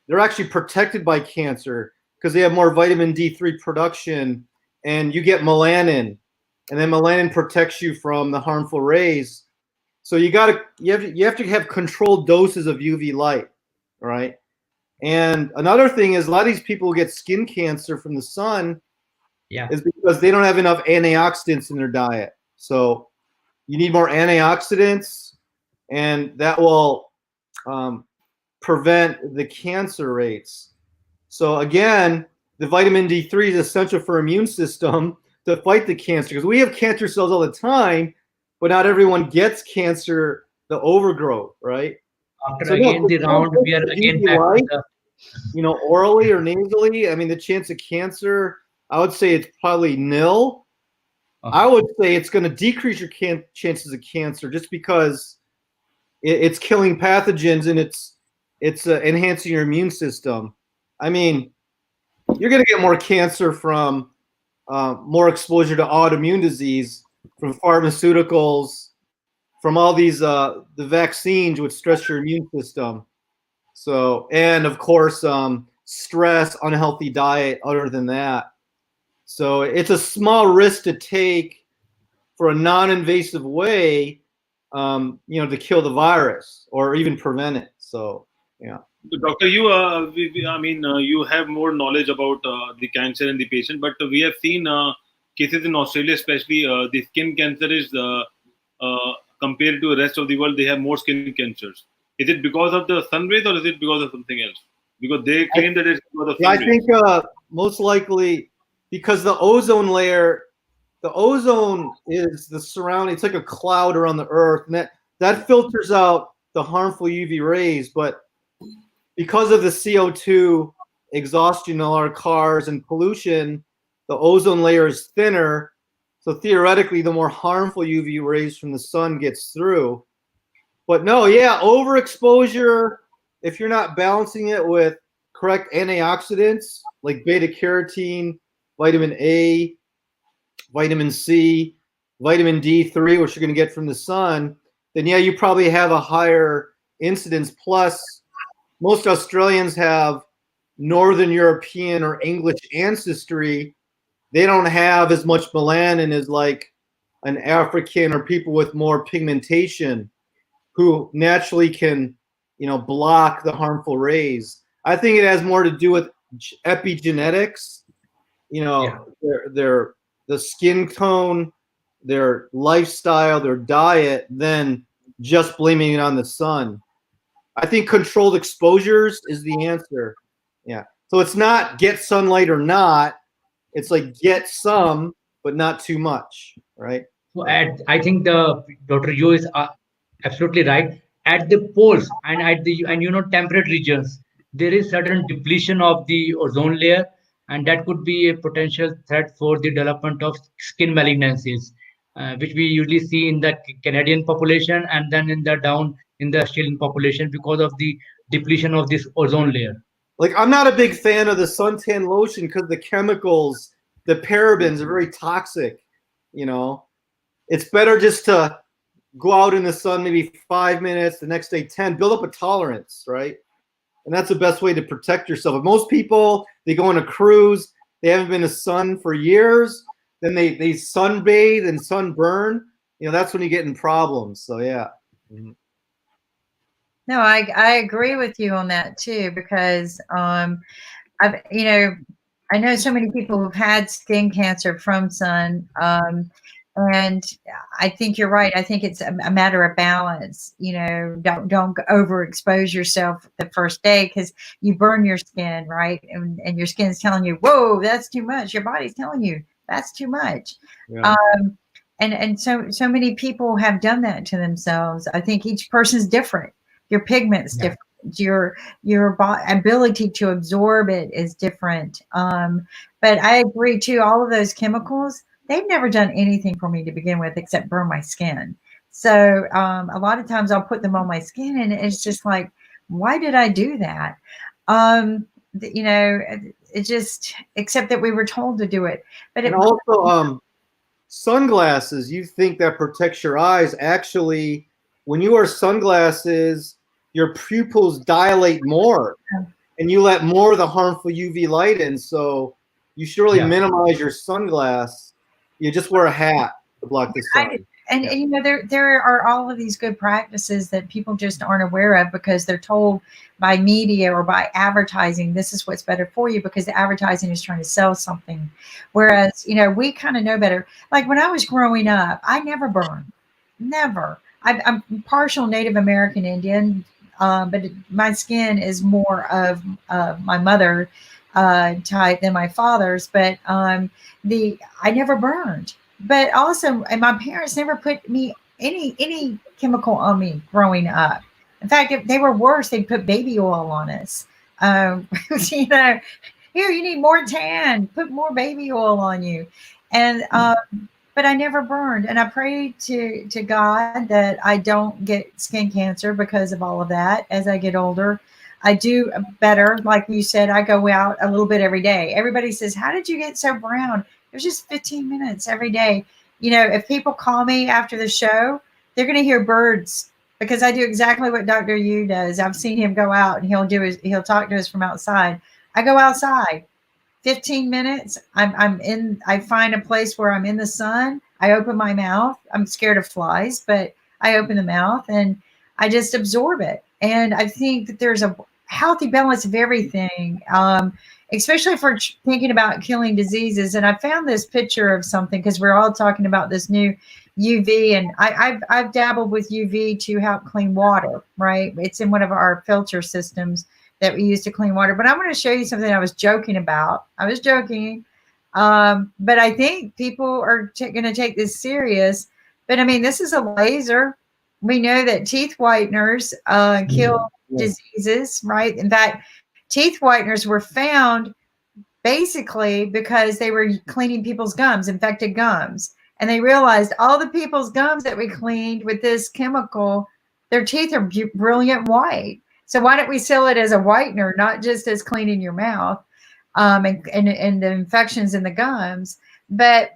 They're actually protected by cancer because they have more vitamin D3 production, and you get melanin, and then melanin protects you from the harmful rays. So you have to have controlled doses of UV light, right? And another thing is, a lot of these people who get skin cancer from the sun
Yeah.
is because they don't have enough antioxidants in their diet. So you need more antioxidants, and that will prevent the cancer rates. So again, the vitamin D3 is essential for immune system to fight the cancer, because we have cancer cells all the time, but not everyone gets cancer, the overgrowth, right?
After
So
again the round, we are again back to the
orally or nasally. I mean, the chance of cancer, I would say it's probably nil. I would say it's going to decrease your chances of cancer just because it's killing pathogens, and it's enhancing your immune system. I mean, you're going to get more cancer from more exposure to autoimmune disease, from pharmaceuticals, from all these the vaccines, which stress your immune system. So, and of course, stress, unhealthy diet. Other than that, so it's a small risk to take for a non-invasive way, to kill the virus or even prevent it. So, yeah.
Doctor, you have more knowledge about the cancer and the patient, but we have seen cases in Australia, especially the skin cancer is compared to the rest of the world, they have more skin cancers. Is it because of the sun rays, or is it because of something else? Because they claim that it's because of sun
I think most likely because the ozone layer, the ozone is the surrounding. It's like a cloud around the Earth, and that filters out the harmful UV rays. But because of the CO2 exhaustion in all our cars and pollution, the ozone layer is thinner. So theoretically, the more harmful UV rays from the sun gets through. But no, yeah, overexposure, if you're not balancing it with correct antioxidants like beta carotene, vitamin A, vitamin C, vitamin D3, which you're going to get from the sun, then yeah, you probably have a higher incidence. Plus, most Australians have Northern European or English ancestry. They don't have as much melanin as like an African or people with more pigmentation who naturally can, block the harmful rays. I think it has more to do with epigenetics,
Yeah.
their the skin tone, their lifestyle, their diet, than just blaming it on the sun. I think controlled exposures is the answer. Yeah. So it's not get sunlight or not. It's like get some, but not too much, right?
So I think the Dr. Yu is absolutely right. At the poles and at the temperate regions, there is certain depletion of the ozone layer, and that could be a potential threat for the development of skin malignancies, which we usually see in the Canadian population and then in the Australian population because of the depletion of this ozone layer.
Like I'm not a big fan of the suntan lotion because the chemicals, the parabens are very toxic. It's better just to go out in the sun maybe 5 minutes, the next day 10, build up a tolerance, right? And that's the best way to protect yourself. But most people, they go on a cruise, they haven't been to sun for years, then they sunbathe and sunburn. That's when you get in problems. So yeah. Mm-hmm.
No, I agree with you on that too, because I've I know so many people who've had skin cancer from sun, and I think you're right. I think it's a matter of balance. Don't overexpose yourself the first day because you burn your skin, right? And your skin's telling you, "Whoa, that's too much." Your body's telling you that's too much.
Yeah.
And so many people have done that to themselves. I think each person's different. Your pigment's different. Your ability to absorb it is different. But I agree too. All of those chemicals, they've never done anything for me to begin with except burn my skin. So a lot of times I'll put them on my skin, and it's just like, why did I do that? It just, except that we were told to do it. But
and also, sunglasses, you think that protects your eyes. Actually, when you wear sunglasses, your pupils dilate more and you let more of the harmful UV light in. So you should really minimize your sunglass. You just wear a hat to block the sun.
And there are all of these good practices that people just aren't aware of because they're told by media or by advertising, this is what's better for you, because the advertising is trying to sell something. Whereas, we kind of know better. Like when I was growing up, I never burned. Never. I'm partial Native American Indian, but my skin is more of my mother type than my father's. But I never burned. But also, and my parents never put me any chemical on me growing up. In fact, if they were worse, they'd put baby oil on us. Here, you need more tan. Put more baby oil on you. And but I never burned. And I prayed to God that I don't get skin cancer because of all of that. As I get older, I do better. Like you said, I go out a little bit every day. Everybody says, "How did you get so brown?" It was just 15 minutes every day. If people call me after the show, they're going to hear birds because I do exactly what Dr. Yu does. I've seen him go out and he'll talk to us from outside. I go outside. 15 minutes. I find a place where I'm in the sun. I open my mouth. I'm scared of flies, but I open the mouth and I just absorb it. And I think that there's a healthy balance of everything, especially for thinking about killing diseases. And I found this picture of something because we're all talking about this new UV, and I've dabbled with UV to help clean water, right? It's in one of our filter systems that we use to clean water. But I'm going to show you something I was joking about. I was joking. But I think people are going to take this serious. But I mean, this is a laser. We know that teeth whiteners kill diseases, right? In fact, teeth whiteners were found basically because they were cleaning people's gums, infected gums. And they realized all the people's gums that we cleaned with this chemical, their teeth are brilliant white. So why don't we sell it as a whitener, not just as cleaning your mouth and the infections in the gums? But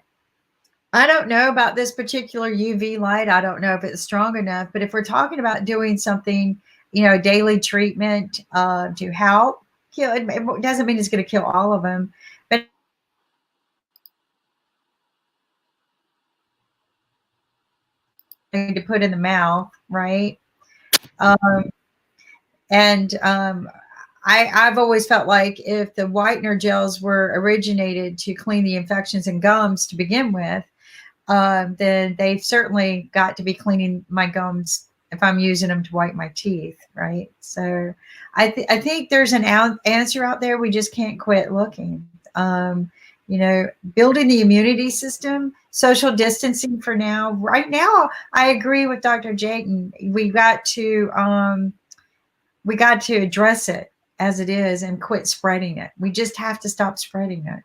I don't know about this particular UV light. I don't know if it's strong enough. But if we're talking about doing something daily treatment to help kill. It doesn't mean it's going to kill all of them, but to put in the mouth, right? And I've always felt like if the whitener gels were originated to clean the infections in gums to begin with, then they've certainly got to be cleaning my gums if I'm using them to white my teeth, right? So I think there's an answer out there. We just can't quit looking. Building the immunity system, social distancing for now. Right now, I agree with Dr. Jatin. We got to address it as it is and quit spreading it. We just have to stop spreading it.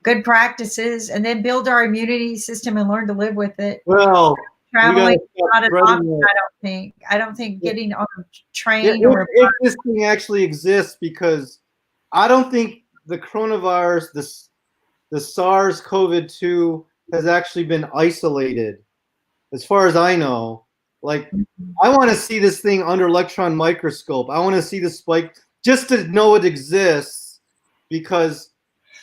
Good practices, and then build our immunity system and learn to live with it.
Well,
traveling not an option, I don't think getting on a train
if this thing actually exists, because I don't think the coronavirus, the SARS-CoV-2 has actually been isolated, as far as I know. Like, I want to see this thing under electron microscope. I want to see the spike just to know it exists, because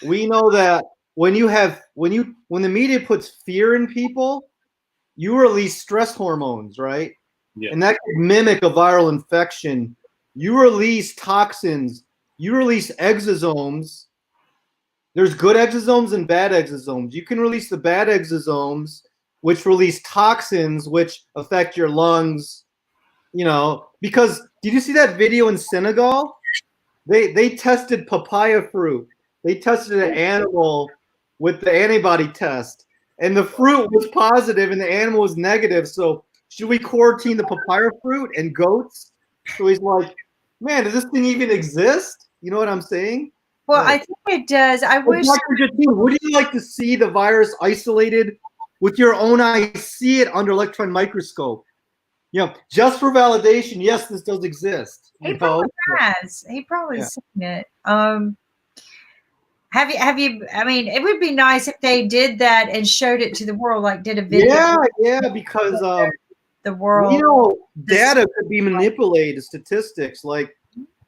we know that when the media puts fear in people, you release stress hormones, right?
Yeah.
And that could mimic a viral infection. You release toxins. You release exosomes. There's good exosomes and bad exosomes. You can release the bad exosomes, which release toxins, which affect your lungs. Because did you see that video in Senegal? They tested papaya fruit. They tested an animal with the antibody test, and the fruit was positive and the animal was negative. So should we quarantine the papaya fruit and goats? So he's like, man, does this thing even exist? You know what I'm saying?
Well, I think it does. I wish.
Dr. Jatin, would you like to see the virus isolated with your own eyes? See it under electron microscope. Just for validation. Yes, this does exist.
He probably has. He probably seen it. Have you? I mean, it would be nice if they did that and showed it to the world, like did a video.
Yeah, because
the world.
Data could be manipulated. Statistics, like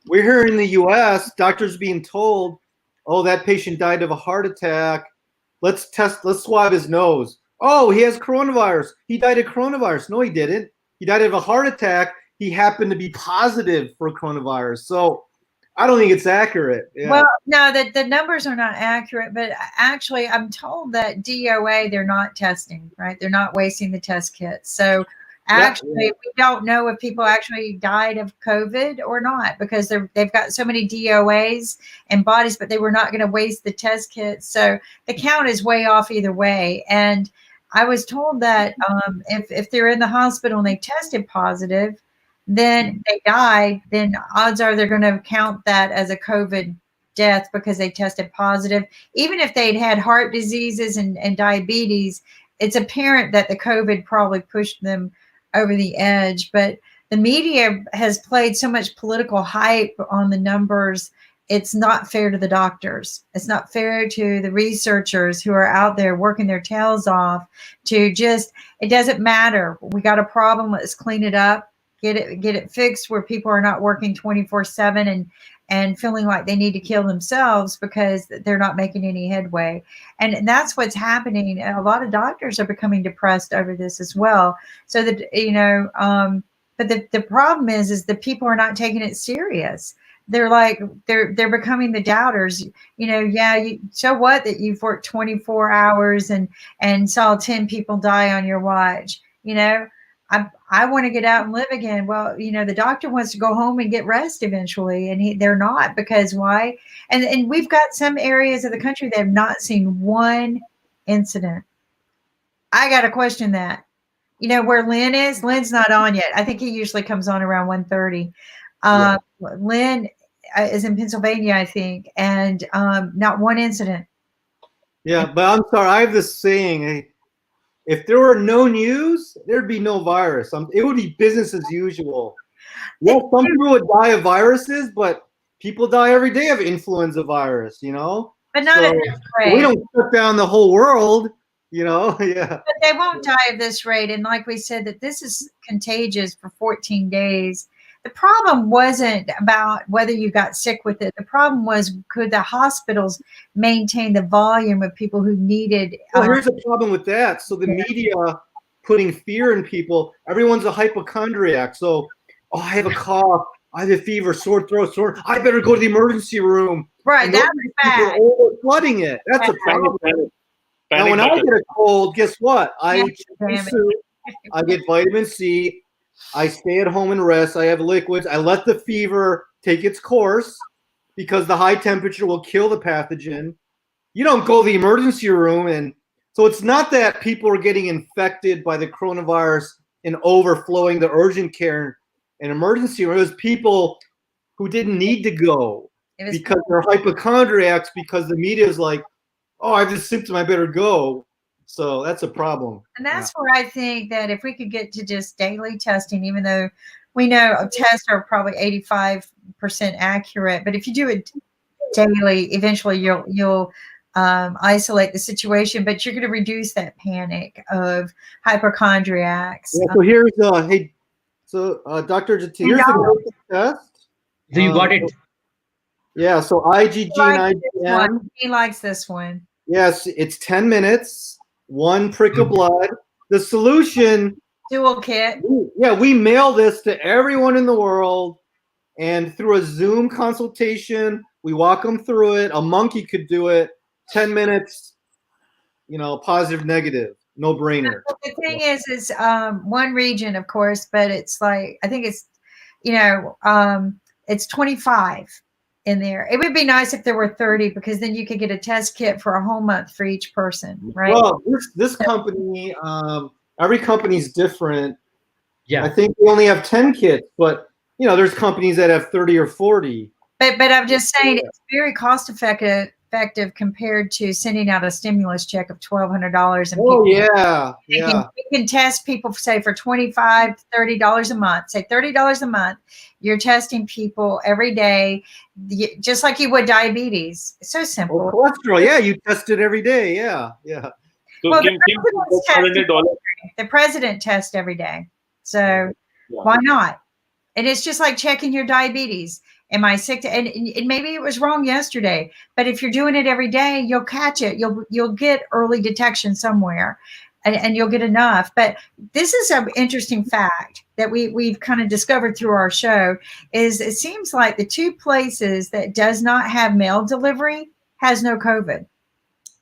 we're here in the U.S., doctors being told, "Oh, that patient died of a heart attack. Let's swab his nose. Oh, he has coronavirus. He died of coronavirus. No, he didn't. He died of a heart attack. He happened to be positive for coronavirus." So I don't think it's accurate. Yeah.
Well, no, the numbers are not accurate, but actually I'm told that DOA, they're not testing, right? They're not wasting the test kits. So actually, we don't know if people actually died of COVID or not, because they've got so many DOAs and bodies, but they were not going to waste the test kits. So the count is way off either way. And I was told that if they're in the hospital and they tested positive, then they died, then odds are they're going to count that as a COVID death because they tested positive. Even if they'd had heart diseases and diabetes, it's apparent that the COVID probably pushed them over the edge. But the media has played so much political hype on the numbers. It's not fair to the doctors. It's not fair to the researchers who are out there working their tails off to just, it doesn't matter. We got a problem. Let's clean it up. Get it fixed where people are not working 24/7 and feeling like they need to kill themselves because they're not making any headway. And that's what's happening. A lot of doctors are becoming depressed over this as well. So that, but the problem is the people are not taking it serious. They're like, they're becoming the doubters. So what that you've worked 24 hours and saw 10 people die on your watch, I want to get out and live again. Well, the doctor wants to go home and get rest eventually, and they're not, because why? And we've got some areas of the country that have not seen one incident. I got to question that. Where Lynn's not on yet. I think he usually comes on around 1:30. Lynn is in Pennsylvania, I think, and not one incident.
Yeah, but I'm sorry. I have this saying. If there were no news, there'd be no virus. It would be business as usual. Yeah, some people would die of viruses, but people die every day of influenza virus,
But not at this rate.
We don't shut down the whole world, Yeah.
But they won't die at this rate. And like we said, that this is contagious for 14 days. the problem wasn't about whether you got sick with it. The problem was, could the hospitals maintain the volume of people who needed?
Well, here's the problem with that. So the media putting fear in people. Everyone's a hypochondriac. So, oh, I have a cough, I have a fever, sore throat, I better go to the emergency room.
Right,
And
that's
those
bad.
people are flooding it. That's a problem. Now, when I get a cold, guess what? I eat chicken soup, I get vitamin C, I stay at home and rest, I have liquids, I let the fever take its course because the high temperature will kill the pathogen. You don't go to the emergency room. And so it's not that people are getting infected by the coronavirus and overflowing the urgent care and emergency room. It was people who didn't need to go because they're hypochondriacs, because the media is like, oh, I have this symptom, I better go. So that's a problem.
And that's where I think that if we could get to just daily testing, even though we know tests are probably 85% accurate, but if you do it daily, eventually you'll isolate the situation, but you're going to reduce that panic of hypochondriacs.
Yeah, so here's hey, so Dr. Jatin, here's the test.
So you got it.
Yeah, so IgG and IgM.
He likes this one.
Yes, it's 10 minutes, 1 prick of blood. The solution.
Dual kit.
We mail this to everyone in the world, and through a Zoom consultation, we walk them through it. A monkey could do it. 10 minutes, positive, negative, no brainer.
The thing is one region, of course, but it's like, I think it's, it's 25 in there. It would be nice if there were 30, because then you could get a test kit for a whole month for each person, right?
Well, this company, every company's different.
Yeah.
I think we only have 10 kits, but there's companies that have 30 or 40.
But I'm just saying, it's very cost effective compared to sending out a stimulus check of $1,200. And we can test people, say, for $25, $30 a month. Say $30 a month. You're testing people every day, just like you would diabetes. It's so simple.
Oh, cholesterol, you test it every day. Yeah.
So
well, the president tests every day. So why not? And it's just like checking your diabetes. Am I sick? And maybe it was wrong yesterday, but if you're doing it every day, you'll catch it. You'll get early detection somewhere, and you'll get enough. But this is an interesting fact that we've kind of discovered through our show. Is it seems like the 2 places that does not have mail delivery has no COVID.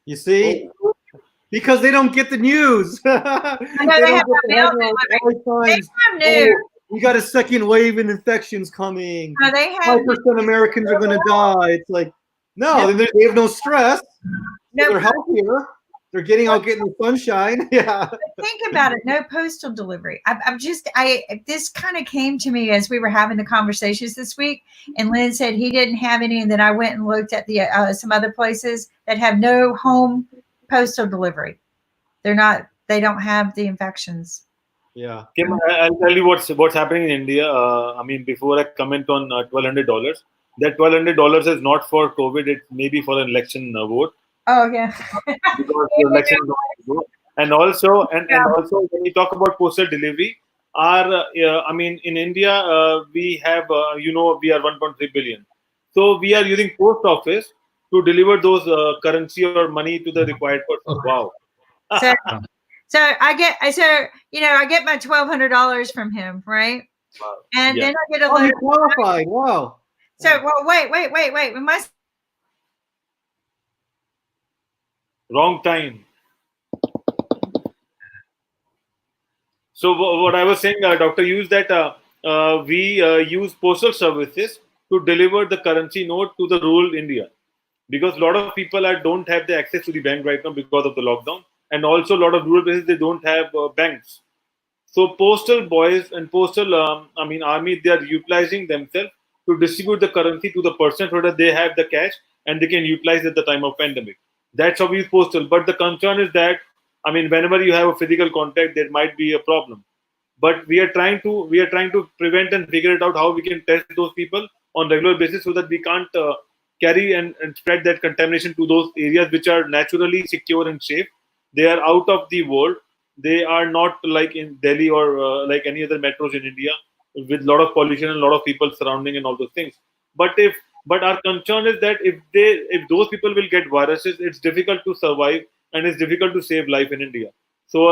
You see? Because they don't get the news.
They have mail delivery. They have news.
We got a second wave in infections coming.
No, they have
5% Americans are going to die. It's like, no, they have no stress. No, they're healthier. They're getting the sunshine. Yeah.
Think about it. No postal delivery. This kind of came to me as we were having the conversations this week, and Lynn said he didn't have any, and then I went and looked at the some other places that have no home postal delivery. They don't have the infections.
Yeah.
Kim, I'll tell you what's happening in India. Before I comment on $1,200, that $1,200 is not for COVID. It's maybe for an election vote.
Oh yeah.
Because the election vote. And also when you talk about postal delivery, in India we have we are 1.3 billion. So we are using post office to deliver those currency or money to the required person.
Okay.
Wow.
So I get my $1,200 from him, right?
Wow.
And then I get a letter.
Qualified. Wow.
So wait. We must.
Wrong time. So what I was saying, Doctor, use that we use postal services to deliver the currency note to the rural India, because a lot of people don't have the access to the bank right now because of the lockdown. And also a lot of rural places, they don't have banks. So postal boys and postal army, they are utilizing themselves to distribute the currency to the person so that they have the cash and they can utilize at the time of pandemic. That's how we use postal. But the concern is that, whenever you have a physical contact, there might be a problem. But we are trying to prevent and figure it out how we can test those people on regular basis so that we can't carry and spread that contamination to those areas which are naturally secure and safe. They are out of the world. They are not like in Delhi or like any other metros in India with a lot of pollution and a lot of people surrounding and all those things. But our concern is that if those people will get viruses, it's difficult to survive and it's difficult to save life in India. So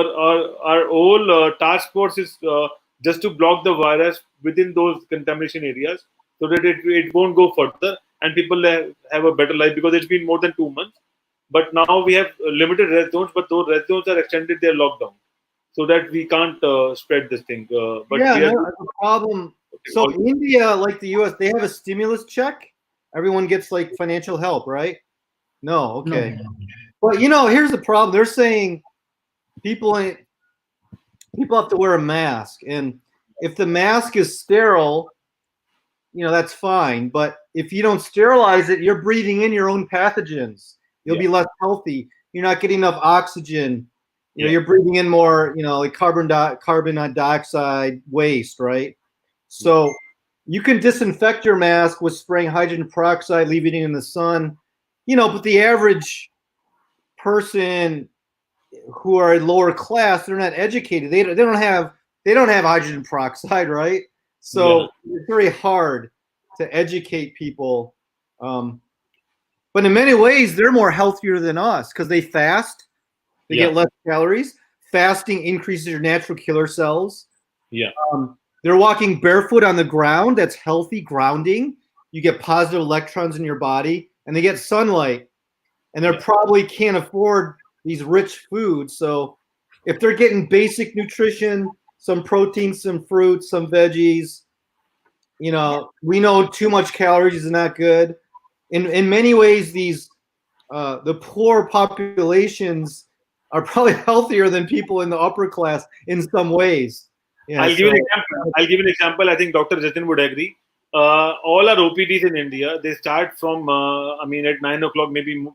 our whole task force is just to block the virus within those contamination areas, so that it won't go further and people have a better life, because it's been more than 2 months. But now we have limited red zones, but those red zones are extended their lockdown, so that we can't spread this thing. But
Yeah,
we are
no, the problem. So India, like the US, they have a stimulus check. Everyone gets like financial help, right? No,
No,
okay. But here's the problem. They're saying people have to wear a mask, and if the mask is sterile, that's fine. But if you don't sterilize it, you're breathing in your own pathogens. You'll be less healthy. You're not getting enough oxygen. You're breathing in more, like carbon dioxide waste, right? So you can disinfect your mask with spraying hydrogen peroxide, leaving it in the sun, but the average person who are lower class, they're not educated. They don't have hydrogen peroxide, right? So it's very hard to educate people. But in many ways, they're more healthier than us because they fast. They get less calories. Fasting increases your natural killer cells.
Yeah.
They're walking barefoot on the ground. That's healthy grounding. You get positive electrons in your body, and they get sunlight. And they probably can't afford these rich foods. So if they're getting basic nutrition, some protein, some fruits, some veggies, we know too much calories is not good. In many ways, the poor populations are probably healthier than people in the upper class in some ways. Yeah,
I'll give an example. I think Dr. Jatin would agree. All our OPDs in India, they start from at 9 o'clock, maybe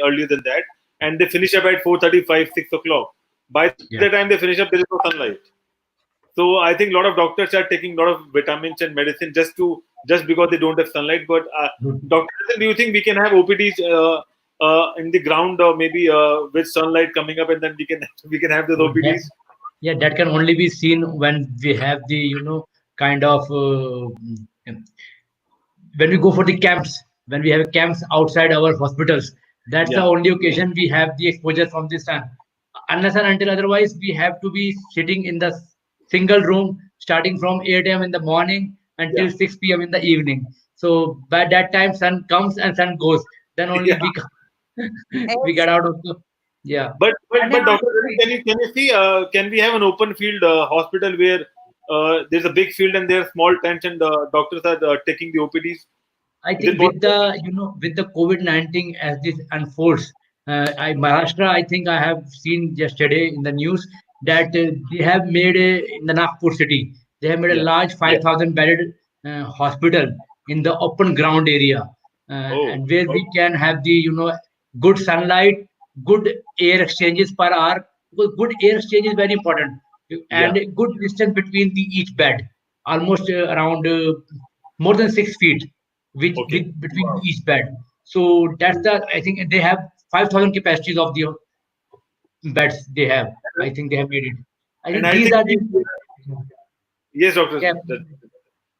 earlier than that, and they finish up at 4:35, 6 o'clock. By the time they finish up, there is no sunlight. So I think a lot of doctors are taking a lot of vitamins and medicine just because they don't have sunlight. But Dr. Jatin, do you think we can have OPDs in the ground, or maybe with sunlight coming up, and then we can have those OPDs?
Yeah, that can only be seen when we have the kind of when we go for the camps, when we have camps outside our hospitals. That's the only occasion we have the exposure from the sun. Unless and until otherwise, we have to be sitting in the single room starting from 8 a.m. in the morning until 6 p.m. in the evening. So by that time, sun comes and sun goes. Then only we get out of the
But Doctor, can you see? Can we have an open field hospital where there's a big field and there are small tents and doctors are taking the OPDs?
I think with the COVID-19 as this unfolds, Maharashtra, I think I have seen yesterday in the news that they have made in the Nagpur city, they have made a large 5,000 bedded hospital in the open ground area, and where we can have the good sunlight, good air exchanges per hour. Because good air exchange is very important, and a good distance between the each bed, almost around more than 6 feet between each bed. So that's the, I think they have 5,000 capacities of the beds they have. I think they have made it. I think these are the
yes, doctor.
yeah,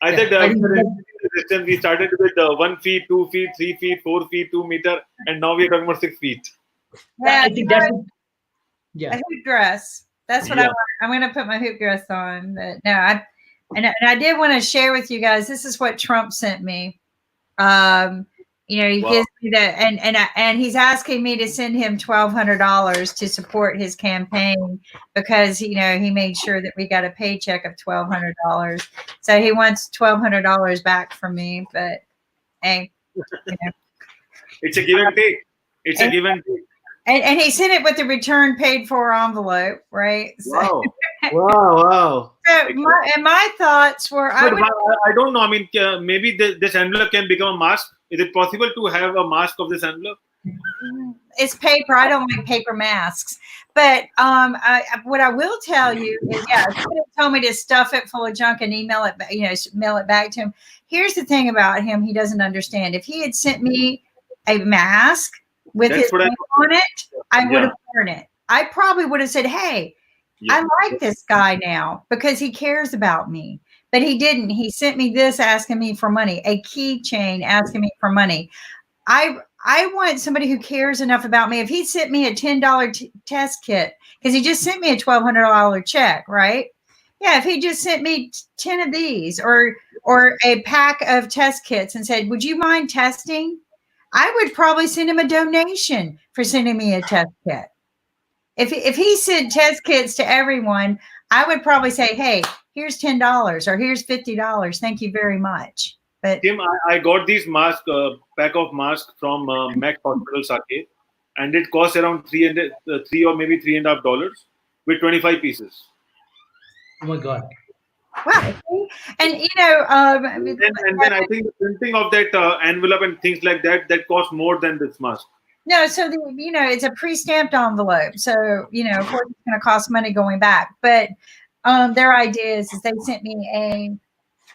I said distance we started with 1 feet, 2 feet, 3 feet, 4 feet, 2 meter, and now we are talking about 6 feet.
Yeah,
I think that's
a hoop dress. That's what I want. I'm going to put my hoop dress on. But no, I did want to share with you guys. This is what Trump sent me. He gives me that, and he's asking me to send him $1,200 to support his campaign because he made sure that we got a paycheck of $1,200. So he wants $1,200 back from me. But hey,
it's a give and take. It's a give and take.
And he sent it with the return paid for envelope, right? So,
wow.
So my thoughts were,
I don't know. I mean, maybe this envelope can become a mask. Is it possible to have a mask of this envelope?
It's paper. I don't like paper masks. But what I will tell you is, somebody told me to stuff it full of junk and email it, mail it back to him. Here's the thing about him: he doesn't understand. If he had sent me a mask with his name on it, I would have worn it. I probably would have said, "Hey, I like this guy now because he cares about me." But he didn't. He sent me this asking me for money, a keychain asking me for money. I want somebody who cares enough about me. If he sent me a $10 test kit, because he just sent me a $1,200 check, right? Yeah, if he just sent me 10 of these or a pack of test kits and said, "Would you mind testing?" I would probably send him a donation for sending me a test kit. If he sent test kits to everyone, I would probably say, "Hey, here's $10 or here's $50. Thank you very much." But
Kim, I got these mask pack of masks from Max Hospital Sake, and it costs around 300, three or maybe $3.50 with 25 pieces.
Oh my God.
wow, and
And then I think the printing of that envelope and things like that cost more than this mask.
no, so it's a pre-stamped envelope, so of course it's going to cost money going back. But their idea is they sent me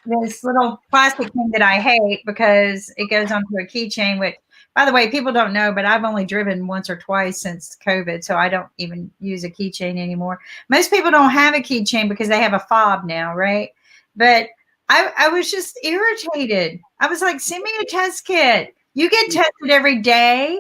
this little plastic thing that I hate because it goes onto a keychain, which, by the way, people don't know, but I've only driven once or twice since COVID, so I don't even use a keychain anymore. Most people don't have a keychain because they have a fob now, right? But I was just irritated. I was like, send me a test kit. You get tested every day.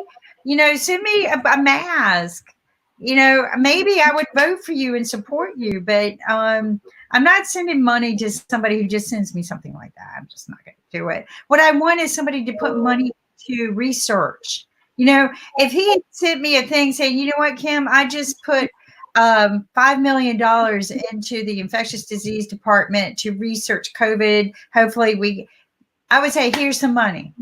Send me a mask. Maybe I would vote for you and support you, but I'm not sending money to somebody who just sends me something like that. I'm just not going to do it. What I want is somebody to put money to research. If he had sent me a thing saying, you know what, Kim, I just put $5 million into the infectious disease department to research COVID. Hopefully I would say, here's some money.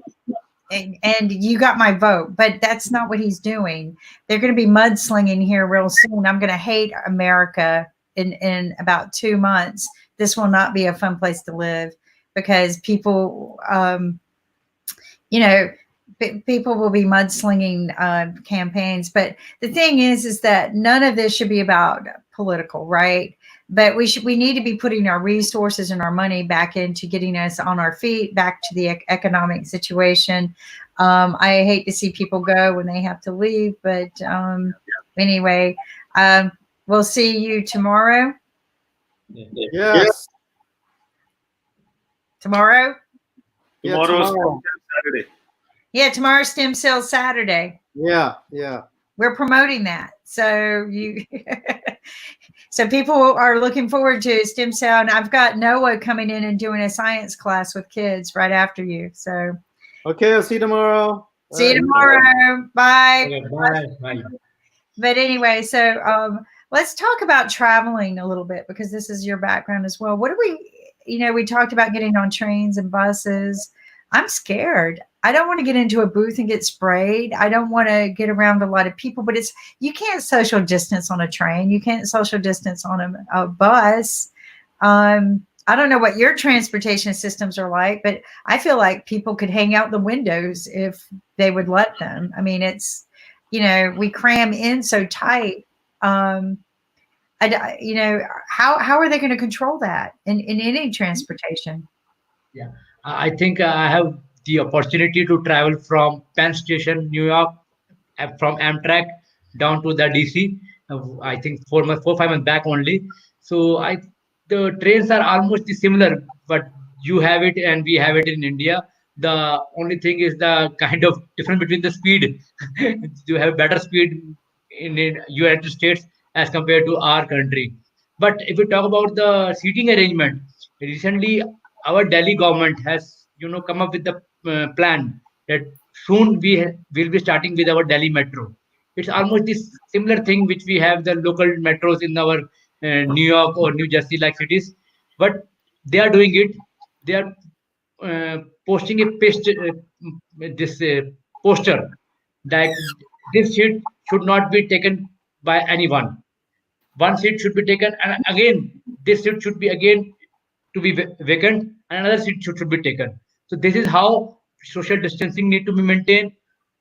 And you got my vote, but that's not what he's doing. They're going to be mudslinging here real soon. I'm going to hate America in about 2 months. This will not be a fun place to live because people, people will be mudslinging campaigns. But the thing is that none of this should be about political, right? But we need to be putting our resources and our money back into getting us on our feet, back to the economic situation. I hate to see people go when they have to leave, but anyway, we'll see you tomorrow.
Yes.
Tomorrow?
Yeah,
Tomorrow's
tomorrow.
Saturday.
Yeah, tomorrow's Stem Cell Saturday.
Yeah.
We're promoting that. So so people are looking forward to stem cell. And I've got Noah coming in and doing a science class with kids right after you. So
Okay, I'll see you tomorrow.
see you tomorrow. Bye.
Okay, bye. Bye.
But anyway, so let's talk about traveling a little bit because this is your background as well. What do we talked about getting on trains and buses. I'm scared. I don't want to get into a booth and get sprayed. I don't want to get around a lot of people, but you can't social distance on a train. You can't social distance on a bus. I don't know what your transportation systems are like, but I feel like people could hang out the windows if they would let them. I mean, it's, we cram in so tight. How are they going to control that in any transportation?
Yeah, I think I have the opportunity to travel from Penn Station, New York, from Amtrak down to the DC. I think 4 5 months back only. So the trains are almost similar, but you have it and we have it in India. The only thing is the kind of difference between the speed. You have better speed in United States as compared to our country. But if we talk about the seating arrangement, recently our Delhi government has come up with the plan that soon will be starting with our Delhi metro. It's almost this similar thing which we have the local metros in our New York or New Jersey like cities, but they are doing it. They are posting a this poster like this seat should not be taken by anyone. One seat should be taken, and again this seat should be again to be vacant, and another seat should be taken. So this is how social distancing need to be maintained.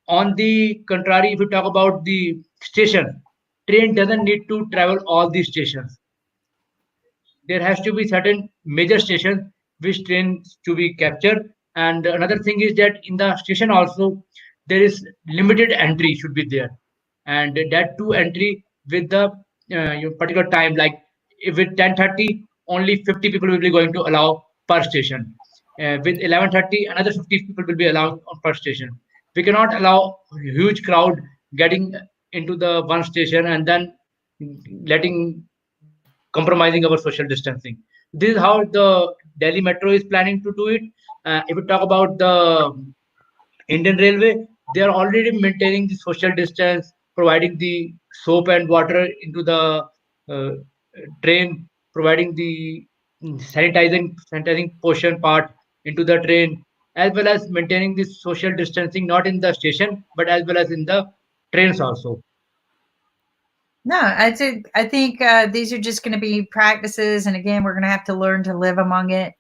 On the contrary, if you talk about the station, train doesn't need to travel all these stations. There has to be certain major stations which trains to be captured. And another thing is that in the station also there is limited entry should be there, and that too entry with the particular time. Like if it's 10:30, only 50 people will be going to allow per station. With 11:30, another 50 people will be allowed on per station. We cannot allow huge crowd getting into the one station and then letting compromising our social distancing. This is how the Delhi Metro is planning to do it. If we talk about the Indian Railway, they are already maintaining the social distance, providing the soap and water into the uh, train, providing the sanitizing portion part into the train, as well as maintaining the social distancing not in the station but as well as in the trains also.
No, I think these are just going to be practices, and again, we're going to have to learn to live among it.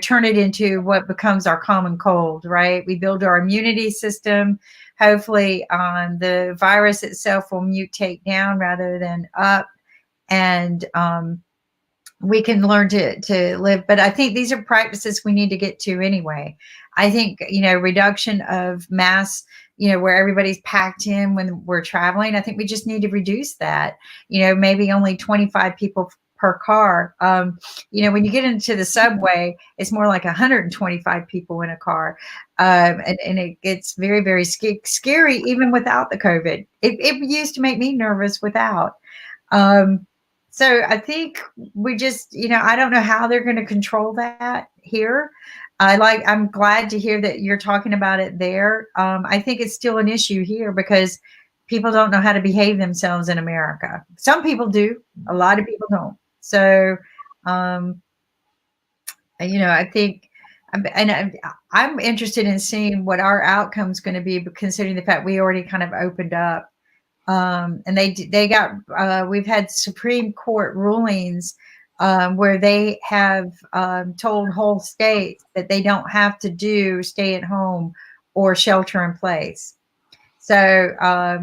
Turn it into what becomes our common cold, right? We build our immunity system. Hopefully, the virus itself will mutate down rather than up, and we can learn to live. But I think these are practices we need to get to anyway. I think, reduction of mass, where everybody's packed in when we're traveling. I think we just need to reduce that. Maybe only 25 people per car. When you get into the subway, it's more like 125 people in a car, and it gets very, very scary even without the COVID. It used to make me nervous without. So I think we just, I don't know how they're going to control that here. I'm glad to hear that you're talking about it there. I think it's still an issue here because people don't know how to behave themselves in America. Some people do, a lot of people don't. So, I think, I'm interested in seeing what our outcome is going to be, considering the fact we already kind of opened up. And they got we've had Supreme Court rulings where they have told whole states that they don't have to do stay at home or shelter in place. So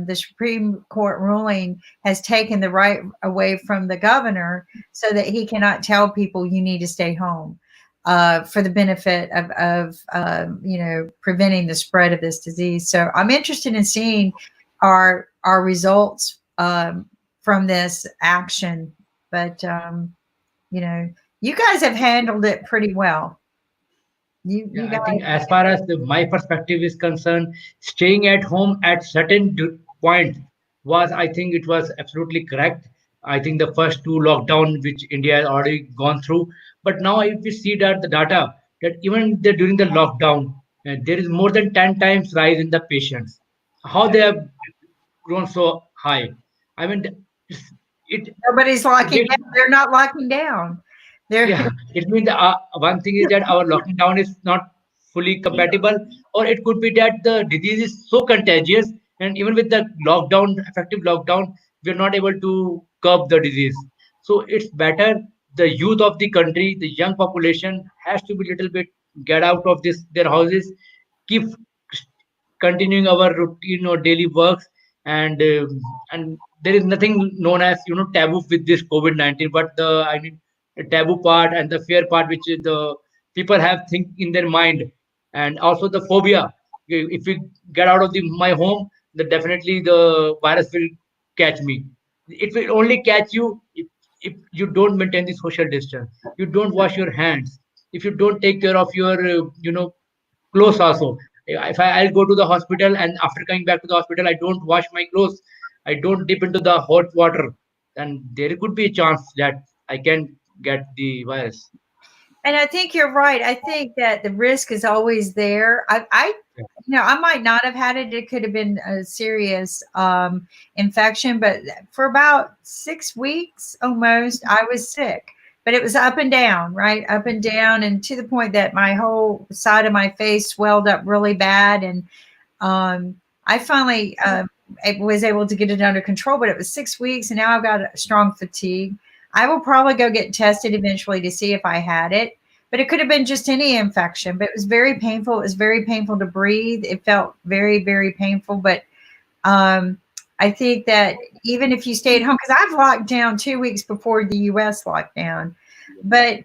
the Supreme Court ruling has taken the right away from the governor so that he cannot tell people you need to stay home for the benefit of preventing the spread of this disease. So I'm interested in seeing our results from this action. But you guys have handled it pretty well. You
Yeah, I
guys,
think as far as my perspective is concerned, staying at home at certain point was, I think it was absolutely correct. I think the first two lockdown which India has already gone through, but now if we see that the data that even during the lockdown, there is more than 10 times rise in the patients. How they have grown so high? I mean, it
nobody's locking
makes
down. They're not locking down. They're
yeah, it means one thing is that our locking down is not fully compatible, or it could be that the disease is so contagious, and even with the lockdown, effective lockdown, we're not able to curb the disease. So it's better the youth of the country, the young population, has to be little bit get out of this their houses, keep continuing our routine or daily works, and there is nothing known as taboo with this COVID-19, but the taboo part and the fear part which is the people have think in their mind, and also the phobia. If we get out of my home, then definitely the virus will catch me. It will only catch you if you don't maintain the social distance, you don't wash your hands, if you don't take care of your clothes also. If I'll go to the hospital and after coming back to the hospital, I don't wash my clothes, I don't dip into the hot water, then there could be a chance that I can get the virus.
And I think you're right. I think that the risk is always there. I might not have had it. It could have been a serious infection, but for about 6 weeks almost, I was sick. But it was up and down, right? Up and down, and to the point that my whole side of my face swelled up really bad. And I finally was able to get it under control, but it was 6 weeks, and now I've got a strong fatigue. I will probably go get tested eventually to see if I had it, but it could have been just any infection. But it was very painful. It was very painful to breathe. It felt very, very painful. But I think that even if you stay at home, because I've locked down 2 weeks before the U.S. lockdown, but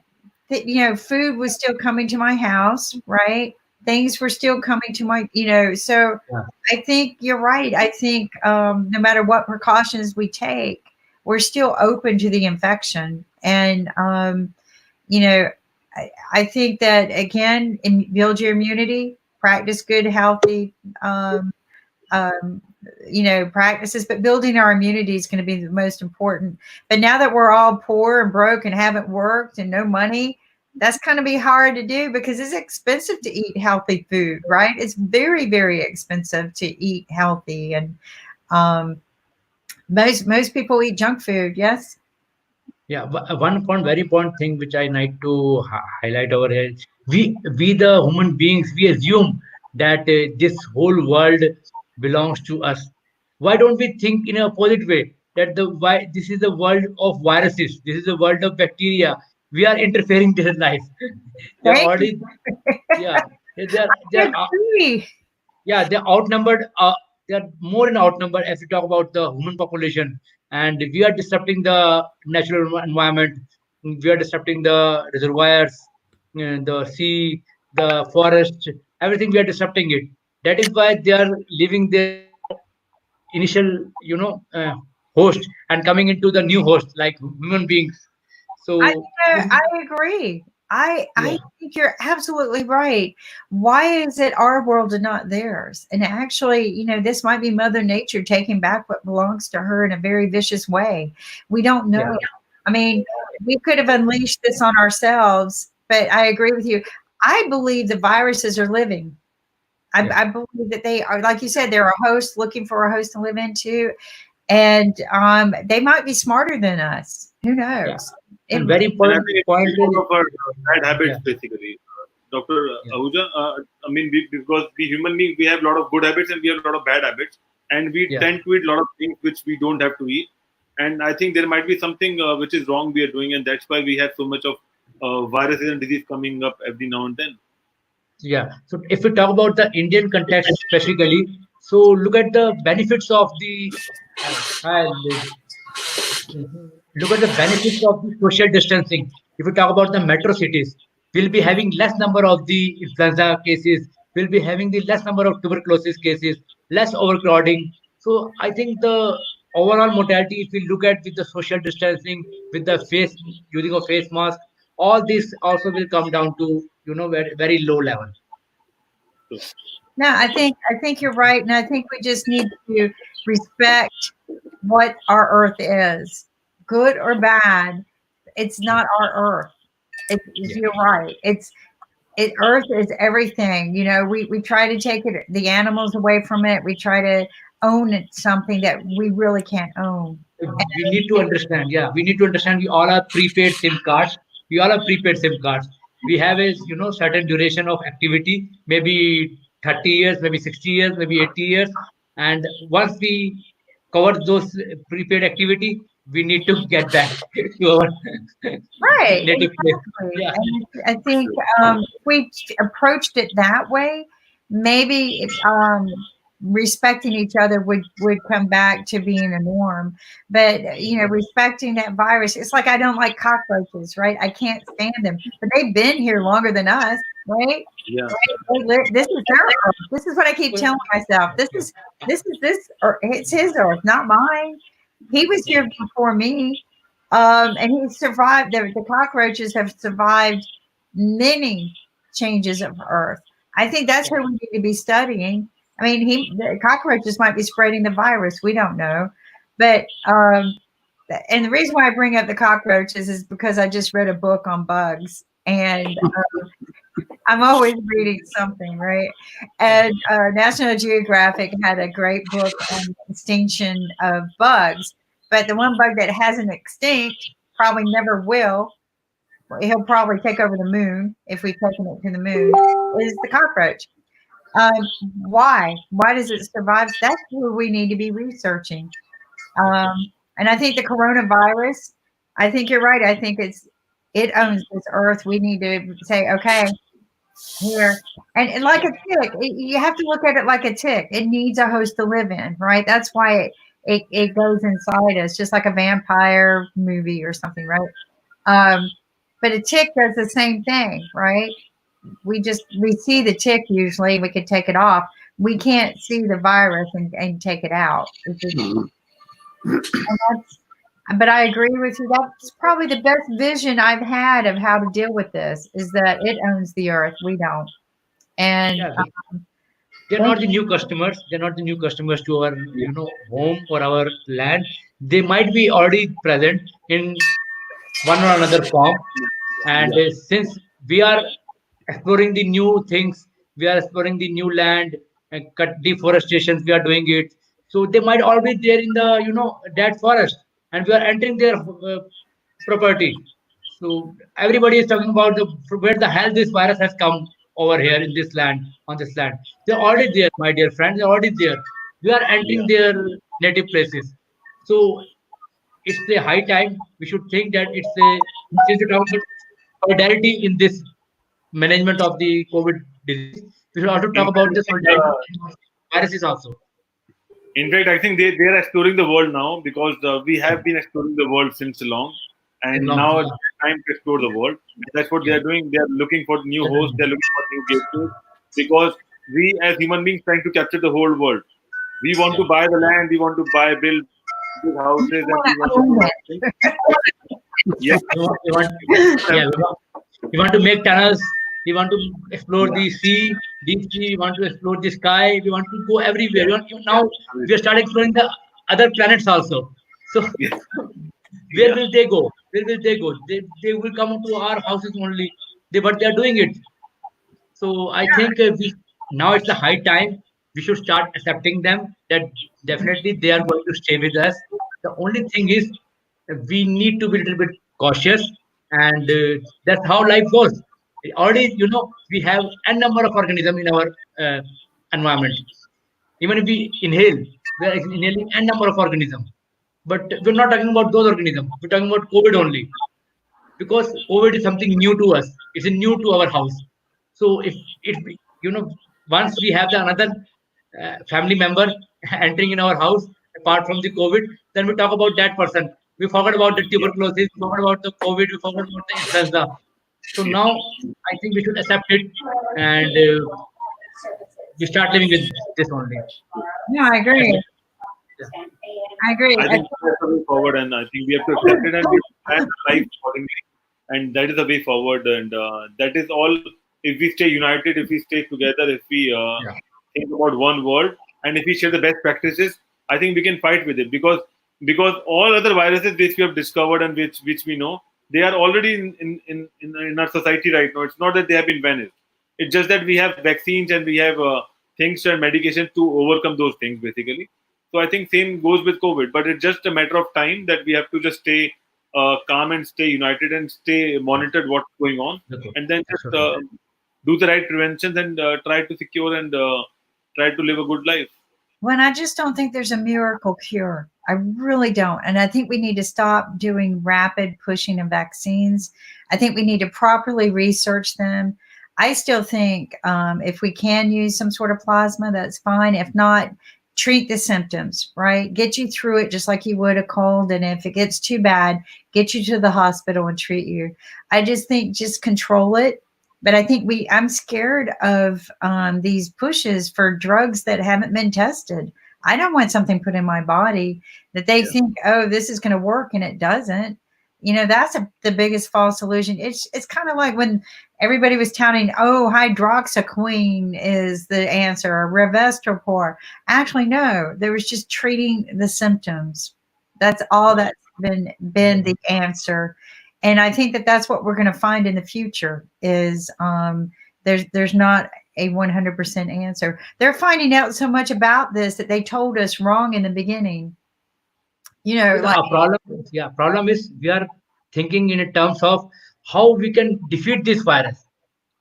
food was still coming to my house, right? Things were still coming to my, so
Yeah.
I think you're right. I think no matter what precautions we take, we're still open to the infection. And you know, I think that again, build your immunity, practice good, healthy, um, um, practices, but building our immunity is going to be the most important. But now that we're all poor and broke and haven't worked and no money, that's going to be hard to do because it's expensive to eat healthy food, right? It's very, very expensive to eat healthy, and um, most people eat junk food. Yes.
Yeah, one very important thing which I like to highlight over here. We the human beings, we assume that this whole world belongs to us. Why don't we think in a opposite way that the why this is the world of viruses, this is the world of bacteria. We are interfering their life. They're
Thank you.
already, yeah, they're
I agree.
yeah, they're outnumbered. They're more in outnumbered if we talk about the human population, and we are disrupting the natural environment. We are disrupting the reservoirs, the sea, the forest, everything. We are disrupting it. That is why they are leaving their initial, host and coming into the new host like human beings.
I
So this is
I agree. I
yeah,
think you're absolutely right. Why is it our world and not theirs? And actually, this might be Mother Nature taking back what belongs to her in a very vicious way. We don't
yeah,
know. I mean, we could have unleashed this on ourselves, but I agree with you. I believe the viruses are living. I,
yeah.
I believe that they are, like you said, they're a host looking for a host to live into, and they might be smarter than us. Who
Yeah.
knows? It,
And very
And I
important
think it's
point
because
is
of our bad
yeah,
habits, basically. Dr.
yeah,
Ahuja, I mean, because we human beings, we have a lot of good habits and we have a lot of bad habits, and we
yeah.
tend to eat a lot of things which we don't have to eat. And I think there might be something which is wrong we are doing, and that's why we have so much of viruses and disease coming up every now and then.
Yeah. So if we talk about the Indian context specifically, so look at the benefits of the hi, Liz. Look at the benefits of the social distancing. If we talk about the metro cities, we'll be having less number of the influenza cases. We'll be having the less number of tuberculosis cases, less overcrowding. So I think the overall mortality, if we look at with the social distancing, with the face using of face mask, all this also will come down to very very low level.
So,
no, I think you're right, and I think we just need to respect what our Earth is, good or bad. It's not our Earth.
Yeah.
You're right. Earth is everything. We try to take the animals away from it. We try to own it, something that we really can't own.
We need to understand, yeah, we need to understand we all are prepaid SIM cards. We all are prepaid SIM cards. We have a certain duration of activity, maybe 30 years, maybe 60 years, maybe 80 years. And once we cover those prepaid activity, we need to get back to our
Right,
native place.
exactly.
Yeah,
And I think if we approached it that way, maybe respecting each other would come back to being a norm. But respecting that virus, it's like I don't like cockroaches, right? I can't stand them, but they've been here longer than us, right?
yeah,
This is their earth. This is what I keep telling myself. This, or it's his earth, not mine. He was here before me, and he survived. The cockroaches have survived many changes of earth. I think that's
yeah,
who we need to be studying. I mean, the cockroaches might be spreading the virus. We don't know, but and the reason why I bring up the cockroaches is because I just read a book on bugs, and I'm always reading something, right? And National Geographic had a great book on extinction of bugs, but the one bug that hasn't extinct probably never will. He'll probably take over the moon if we've taken it to the moon. Is the cockroach? Why? Why does it survive? That's what we need to be researching.
yeah,
And I think the coronavirus. I think you're right. I think it owns this earth. We need to say, okay, here. And like
yeah,
a tick, you have to look at it like a tick. It needs a host to live in, right? That's why it goes inside us, just like a vampire movie or something, right? Um, but a tick does the same thing, right? We see the tick usually, we could take it off. We can't see the virus and take it out. It's just,
Mhm.
and But I agree with you. That's probably the best vision I've had of how to deal with this is that it owns the earth. We don't. And
Yeah, they're
thank
not the new customers. They're not the new customers to our, home or our land. They might be already present in one or another form. And
Yeah.
since we are exploring the new things, we are exploring the new land and cut deforestations, we are doing it. So they might already there in the, dead forest, and we are entering their property. So everybody is talking about where the hell this virus has come over here in this land, on this land. They're already there, my dear friends. They're already there. We are
Yeah.
entering their native places. So it's a high time. We should think that since we talk about solidarity in this management of the COVID disease, we should also
In
talk
fact,
about the solidarity in viruses also.
I think they are exploring the world now because we have been exploring the world since long,
In
and
long,
now it's
yeah,
time to explore the world. And that's what they
yeah,
are doing. They are looking for new hosts.
definitely.
They are looking for new gateways because we, as human beings, trying to capture the whole world. We want
Yeah.
to buy the land. We want to build big
you
houses, and
want
we
to
want to
own
do
it.
everything. Yeah,
We want,
have
yeah, we want to make tunnels. We want to explore the sea, deep sea. We want to explore the sky. We want to go everywhere. Now we are starting exploring the other planets also. So
yeah,
where
yeah,
will they go? Where will they go? They will come to our houses only. But they are doing it. So I think now it's the high time we should start accepting them that definitely they are going to stay with us. The only thing is we need to be a little bit cautious, and that's how life goes. Already, we have a number of organisms in our uh, environment. Even if we inhale, we are inhaling a number of organisms. But we're not talking about those organisms. We're talking about COVID only because COVID is something new to us. It's new to our house. So if once we have the another family member entering in our house apart from the COVID, then we talk about that person. We forgot about the
yeah,
tuberculosis, we forgot about the COVID, we forgot about the influenza. So
yeah.
now I think we should accept it, and we start living with this only.
No, I
That's
agree.
it. Yeah.
I agree.
I think that's the way forward, and I think we have to accept it and we have to plan our life accordingly. And that is the way forward, and that is all. If we stay united, if we stay together, if we
Yeah.
think about one world, and if we share the best practices, I think we can fight with it because all other viruses which we have discovered and which we know, they are already in our society right now. It's not that they have been vanished. It's just that we have vaccines and we have things and medication to overcome those things basically. So I think same goes with COVID, but it's just a matter of time that we have to just stay calm and stay united and stay monitored what's going on,
That's okay.
and then just
Absolutely.
do the right preventions and try to secure and try to live a good life.
When I just don't think there's a miracle cure. I really don't. And I think we need to stop doing rapid pushing of vaccines. I think we need to properly research them. I still think if we can use some sort of plasma, that's fine. If not, treat the symptoms, right? Get you through it just like you would a cold. And if it gets too bad, get you to the hospital and treat you. I just think just control it, but I think I'm scared of these pushes for drugs that haven't been tested. I don't want something put in my body that they
Yeah,
think, oh, this is going to work, and it doesn't. That's the biggest false illusion. It's kind of like when everybody was touting, oh, hydroxyquine is the answer, or Revestropor. Actually, no, there was just treating the symptoms. That's all
Yeah.
that's been the answer. And I think that that's what we're going to find in the future is there's not a 100% answer. They're finding out so much about this that they told us wrong in the beginning.
Yeah,
Like
problem is we are thinking in terms of how we can defeat this virus.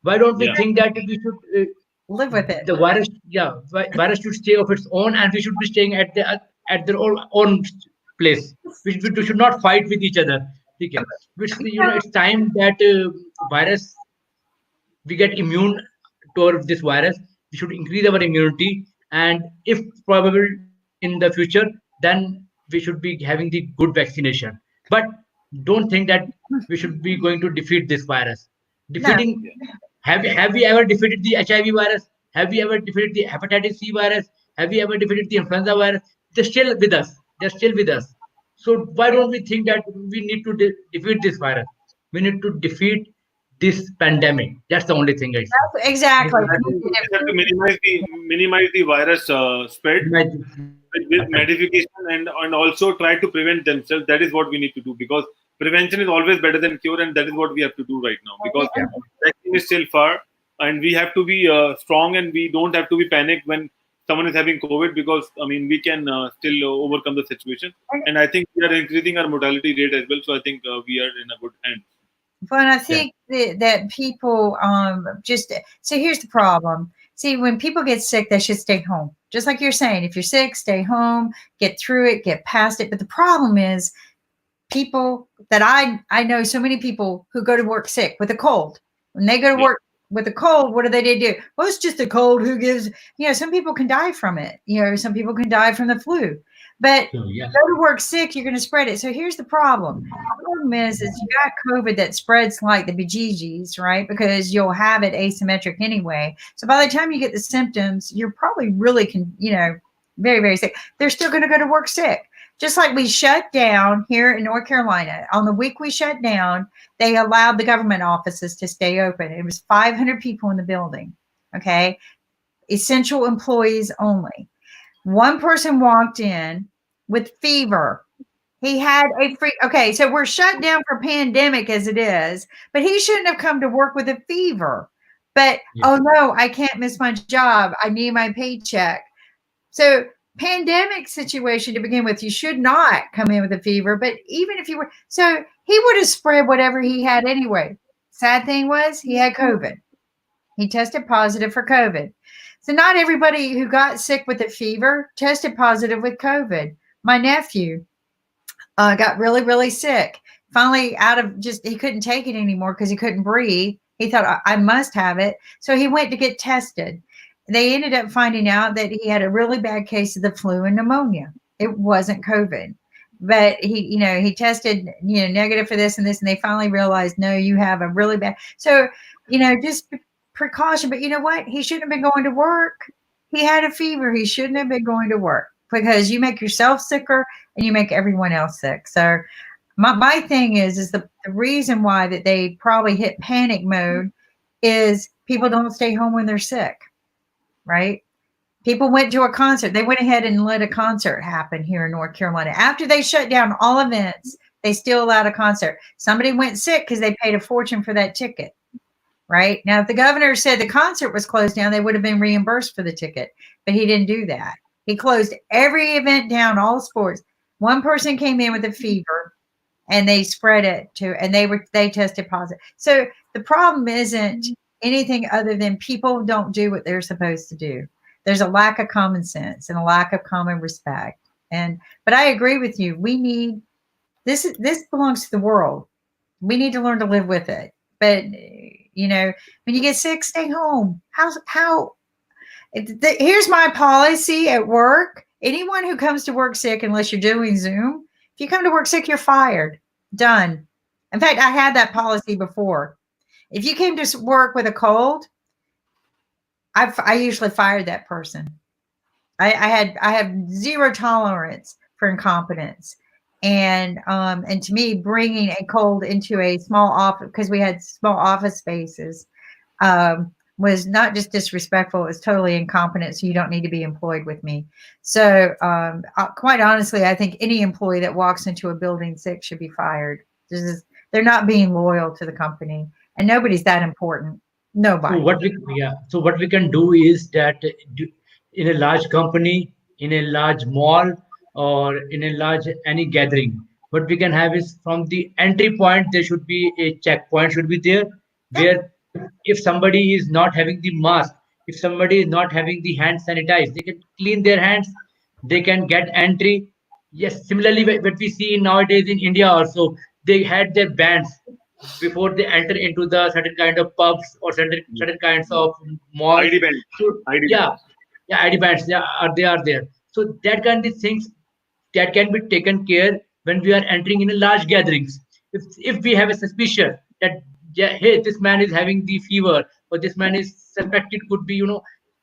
Why don't we
yeah,
think that we should
live with it.
the virus? Yeah, virus should stay of its own, and we should be staying at their own place. We should not fight with each other. Okay, which it's time that virus we get immune toward this virus. We should increase our immunity, and if probable in the future, then we should be having the good vaccination. But don't think that we should be going to defeat this virus.
No,
Defeating
yeah,
have we ever defeated the HIV virus? Have we ever defeated the hepatitis C virus? Have we ever defeated the influenza virus? They're still with us. They're still with us. So why don't we think that we need to defeat this virus? We need to defeat this pandemic. That's the only thing I see.
Exactly.
I think we just have to minimize the virus spread with
Yeah, correct.
modification, and also try to prevent themselves. That is what we need to do, because prevention is always better than cure, and that is what we have to do right now, because
Yeah.
vaccine is still far, and we have to be strong, and we don't have to be panicked when someone is having COVID, because I mean we can still overcome the situation, and I think we are increasing our mortality rate as well. So I think we are in a good hand.
But I
Yeah.
think that people just so here's the problem. See, when people get sick, they should stay home. Just like you're saying, if you're sick, stay home, get through it, get past it. But the problem is people that I know so many people who go to work sick with a cold. When they go to
Yeah.
work with a cold, what do they do? Well, it's just a cold. Who gives? Some people can die from it. Some people can die from the flu. But
So yeah.
go to work sick, you're going to spread it. So here's the problem. The problem is you got COVID that spreads like the bejeebies, right? Because you'll have it asymmetric anyway. So by the time you get the symptoms, you're probably really very, very sick. They're still going to go to work sick. Just like we shut down here in North Carolina, on the week we shut down, they allowed the government offices to stay open. It was 500 people in the building, okay? Essential employees only. One person walked in with fever. He had okay, so we're shut down for pandemic as it is, but he shouldn't have come to work with a fever. But,
Yeah.
oh no, I can't miss my job. I need my paycheck. So pandemic situation to begin with, you should not come in with a fever. But even if you were, so he would have spread whatever he had anyway. Sad thing was he had COVID. He tested positive for COVID. So not everybody who got sick with a fever tested positive with COVID. My nephew got really, really sick. Finally, out of he couldn't take it anymore because he couldn't breathe. He thought, I must have it. So he went to get tested. They ended up finding out that he had a really bad case of the flu and pneumonia. It wasn't COVID. But he tested, negative for this and this, and they finally realized, no, you have a really bad. So, just precaution. But you know what? He shouldn't have been going to work. He had a fever. He shouldn't have been going to work because you make yourself sicker and you make everyone else sick. So my thing is the reason why that they probably hit panic mode is people don't stay home when they're sick, right? People went to a concert. They went ahead and let a concert happen here in North Carolina. After they shut down all events, they still allowed a concert. Somebody went sick because they paid a fortune for that ticket, right? Now, if the governor said the concert was closed down, they would have been reimbursed for the ticket, but he didn't do that. He closed every event down, all sports. One person came in with a fever and they spread it and they tested positive. So the problem isn't anything other than people don't do what they're supposed to do. There's a lack of common sense and a lack of common respect. But I agree with you. We need this belongs to the world. We need to learn to live with it. But when you get sick, stay home. Here's my policy at work. Anyone who comes to work sick, unless you're doing Zoom, if you come to work sick, you're fired. Done. In fact, I had that policy before. If you came to work with a cold, I usually fired that person. I have zero tolerance for incompetence, and to me, bringing a cold into a small office because we had small office spaces was not just disrespectful; it was totally incompetent. So you don't need to be employed with me. So quite honestly, I think any employee that walks into a building sick should be fired. They're not being loyal to the company, and nobody's that important.
So
Nobody.
what we can do is that in a large company, in a large mall, or in a large any gathering, what we can have is from the entry point there should be a checkpoint should be there where if somebody is not having the mask, if somebody is not having the hand sanitized, they can clean their hands, they can get entry. Yes, similarly what we see nowadays in India also, they had their bands before they enter into the certain kind of pubs or certain kinds of malls.
ID band,
So
ID
yeah,
bands.
yeah, ID bands, yeah, they are there. So that kind of things that can be taken care when we are entering in a large gatherings. If we have a suspicion that yeah, hey, this man is having the fever or this man is suspected could be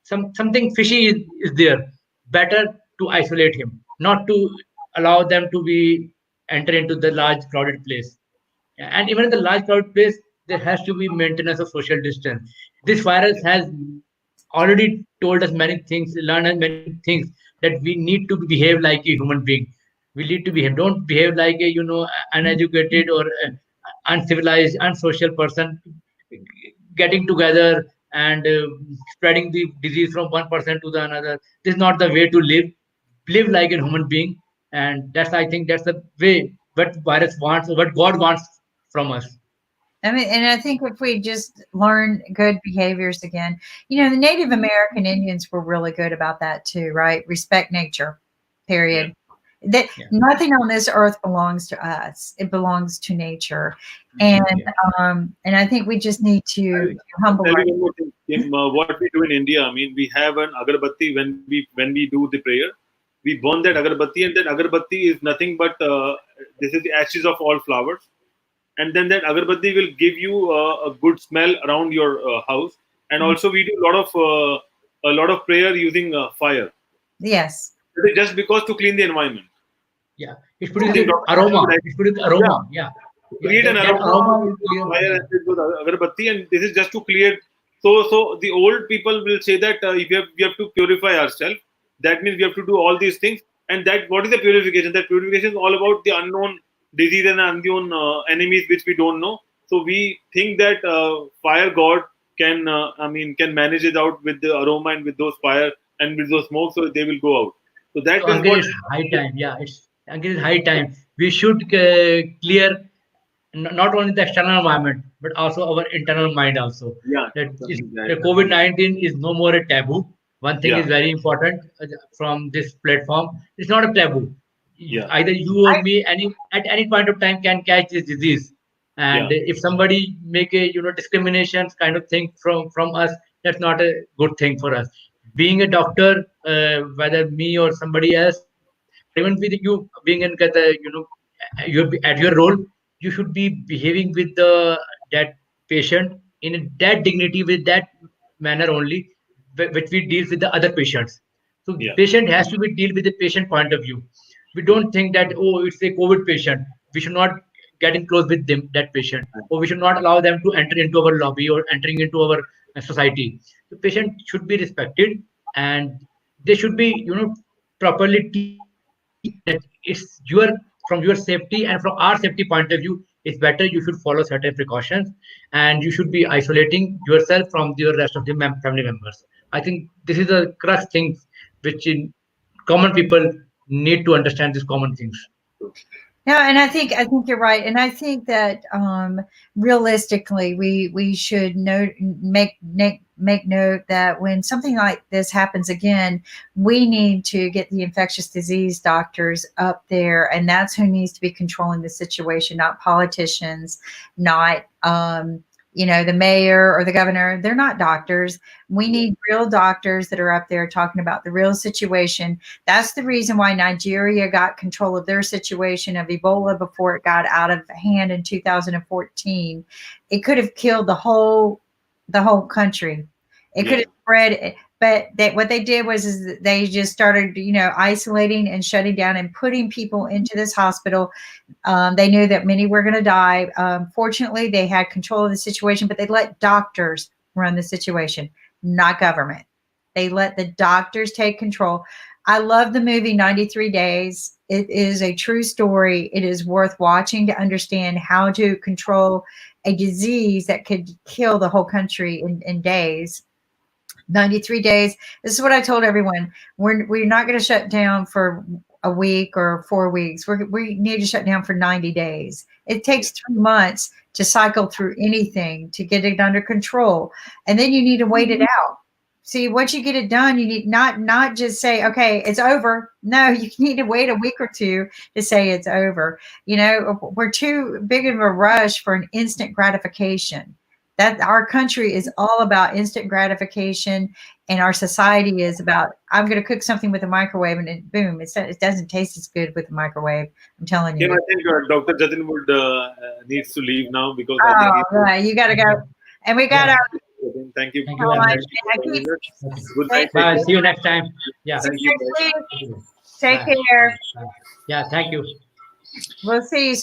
something fishy is there. Better to isolate him, not to allow them to be enter into the large crowded place. And even in the large crowded place, there has to be maintenance of social distance. This virus has already told us many things, learned us many things, that we need to behave like a human being. We need to behave. Don't behave like a uneducated or uncivilized, unsocial person, getting together and spreading the disease from one person to the another. This is not the way to live. Live like a human being, and I think that's the way what virus wants, or what God wants from us.
I mean, and I think if we just learn good behaviors again, the Native American Indians were really good about that too, right? Respect nature,
Yeah.
period. That
Yeah.
nothing on this earth belongs to us; it belongs to nature, and
Yeah.
and I think we just need
I'll,
to
I'll
humble
tell
our.
you one more thing, Kim. What we do in India, I mean, we have an agarbatti when we do the prayer. We burn that agarbatti, and that agarbatti is nothing but this is the ashes of all flowers, and then that agarbatti will give you a good smell around your house. And also, we do a lot of prayer using fire.
Yes.
It is just because to clean the environment.
Yeah, it
I
produces
think Dr. Jatin
aroma.
would
It produces
yeah,
aroma. Yeah,
to
yeah.
create an
That
aroma
aroma
with
will clear.
fire
Yeah,
and with agarbatti, and this is just to clear. So the old people will say that if we have to purify ourselves, that means we have to do all these things. And that what is the purification? That purification is all about the unknown disease and unknown enemies which we don't know. So we think that fire god can manage it out with the aroma and with those fire and with those smoke, so they will go out. So
so
that is
Ankit,
what.
it's high time. Yeah, it's Ankit, it's high time. We should clear not only the external environment but also our internal mind also.
Yeah,
That is,
something
the
like that.
COVID-19 is no more a taboo. One thing
Yeah,
is very important from this platform. It's not a taboo.
yeah,
Either you or me, at any point of time, can catch this disease.
yeah,
And if somebody make a discrimination kind of thing from us, that's not a good thing for us. Being a doctor, whether me or somebody else, or even with you being in at your role, you should be behaving with that patient in that dignity, with that manner only, which we deal with the other patients. So
yeah.
patient has to be deal with the patient point of view. We don't think that, oh, it's a COVID patient, we should not get in close with them, that patient, or we should not allow them to enter into our lobby or entering into our society. The patient should be respected, and they should be properly teach that it's your, from your safety and from our safety point of view, it's better you should follow certain precautions, and you should be isolating yourself from the rest of the family members. I think this is the crux things which in common people need to understand, these common things.
No, and I think you're right, and I think that realistically, we should make note that when something like this happens again, we need to get the infectious disease doctors up there, and that's who needs to be controlling the situation, not politicians, not the mayor or the governor. They're not doctors. We need real doctors that are up there talking about the real situation. That's the reason why Nigeria got control of their situation of Ebola before it got out of hand in 2014. It could have killed the whole country. It could
Yeah,
have spread it. But what they did was is that they just started, isolating and shutting down and putting people into this hospital. They knew that many were going to die. Fortunately, they had control of the situation, but they let doctors run the situation, not government. They let the doctors take control. I love the movie 93 Days. It is a true story. It is worth watching to understand how to control a disease that could kill the whole country in days. 93 days. This is what I told everyone. We're not going to shut down for a week or 4 weeks. We need to shut down for 90 days. It takes 3 months to cycle through anything to get it under control. And then you need to wait it out. See, once you get it done, you need not just say, okay, it's over. No, you need to wait a week or two to say it's over. We're too big of a rush for an instant gratification. That our country is all about instant gratification, and our society is about, I'm going to cook something with a microwave and boom, it doesn't taste as good with the microwave. I'm telling
Kim,
you.
I think Dr. Jatin would needs to leave now because I think
Oh, right, you got to go, and we got
Yeah,
our
thank you
thank you
for
very
time.
much.
joining
And I keep
us.
Okay.
Good
thank
night.
you.
Take
Bye,
care.
see you next time. Yeah.
See
Thank
you
you.
next
Bye.
week.
Okay.
Take
Bye.
care.
Bye. Yeah, thank you.
We'll see you soon.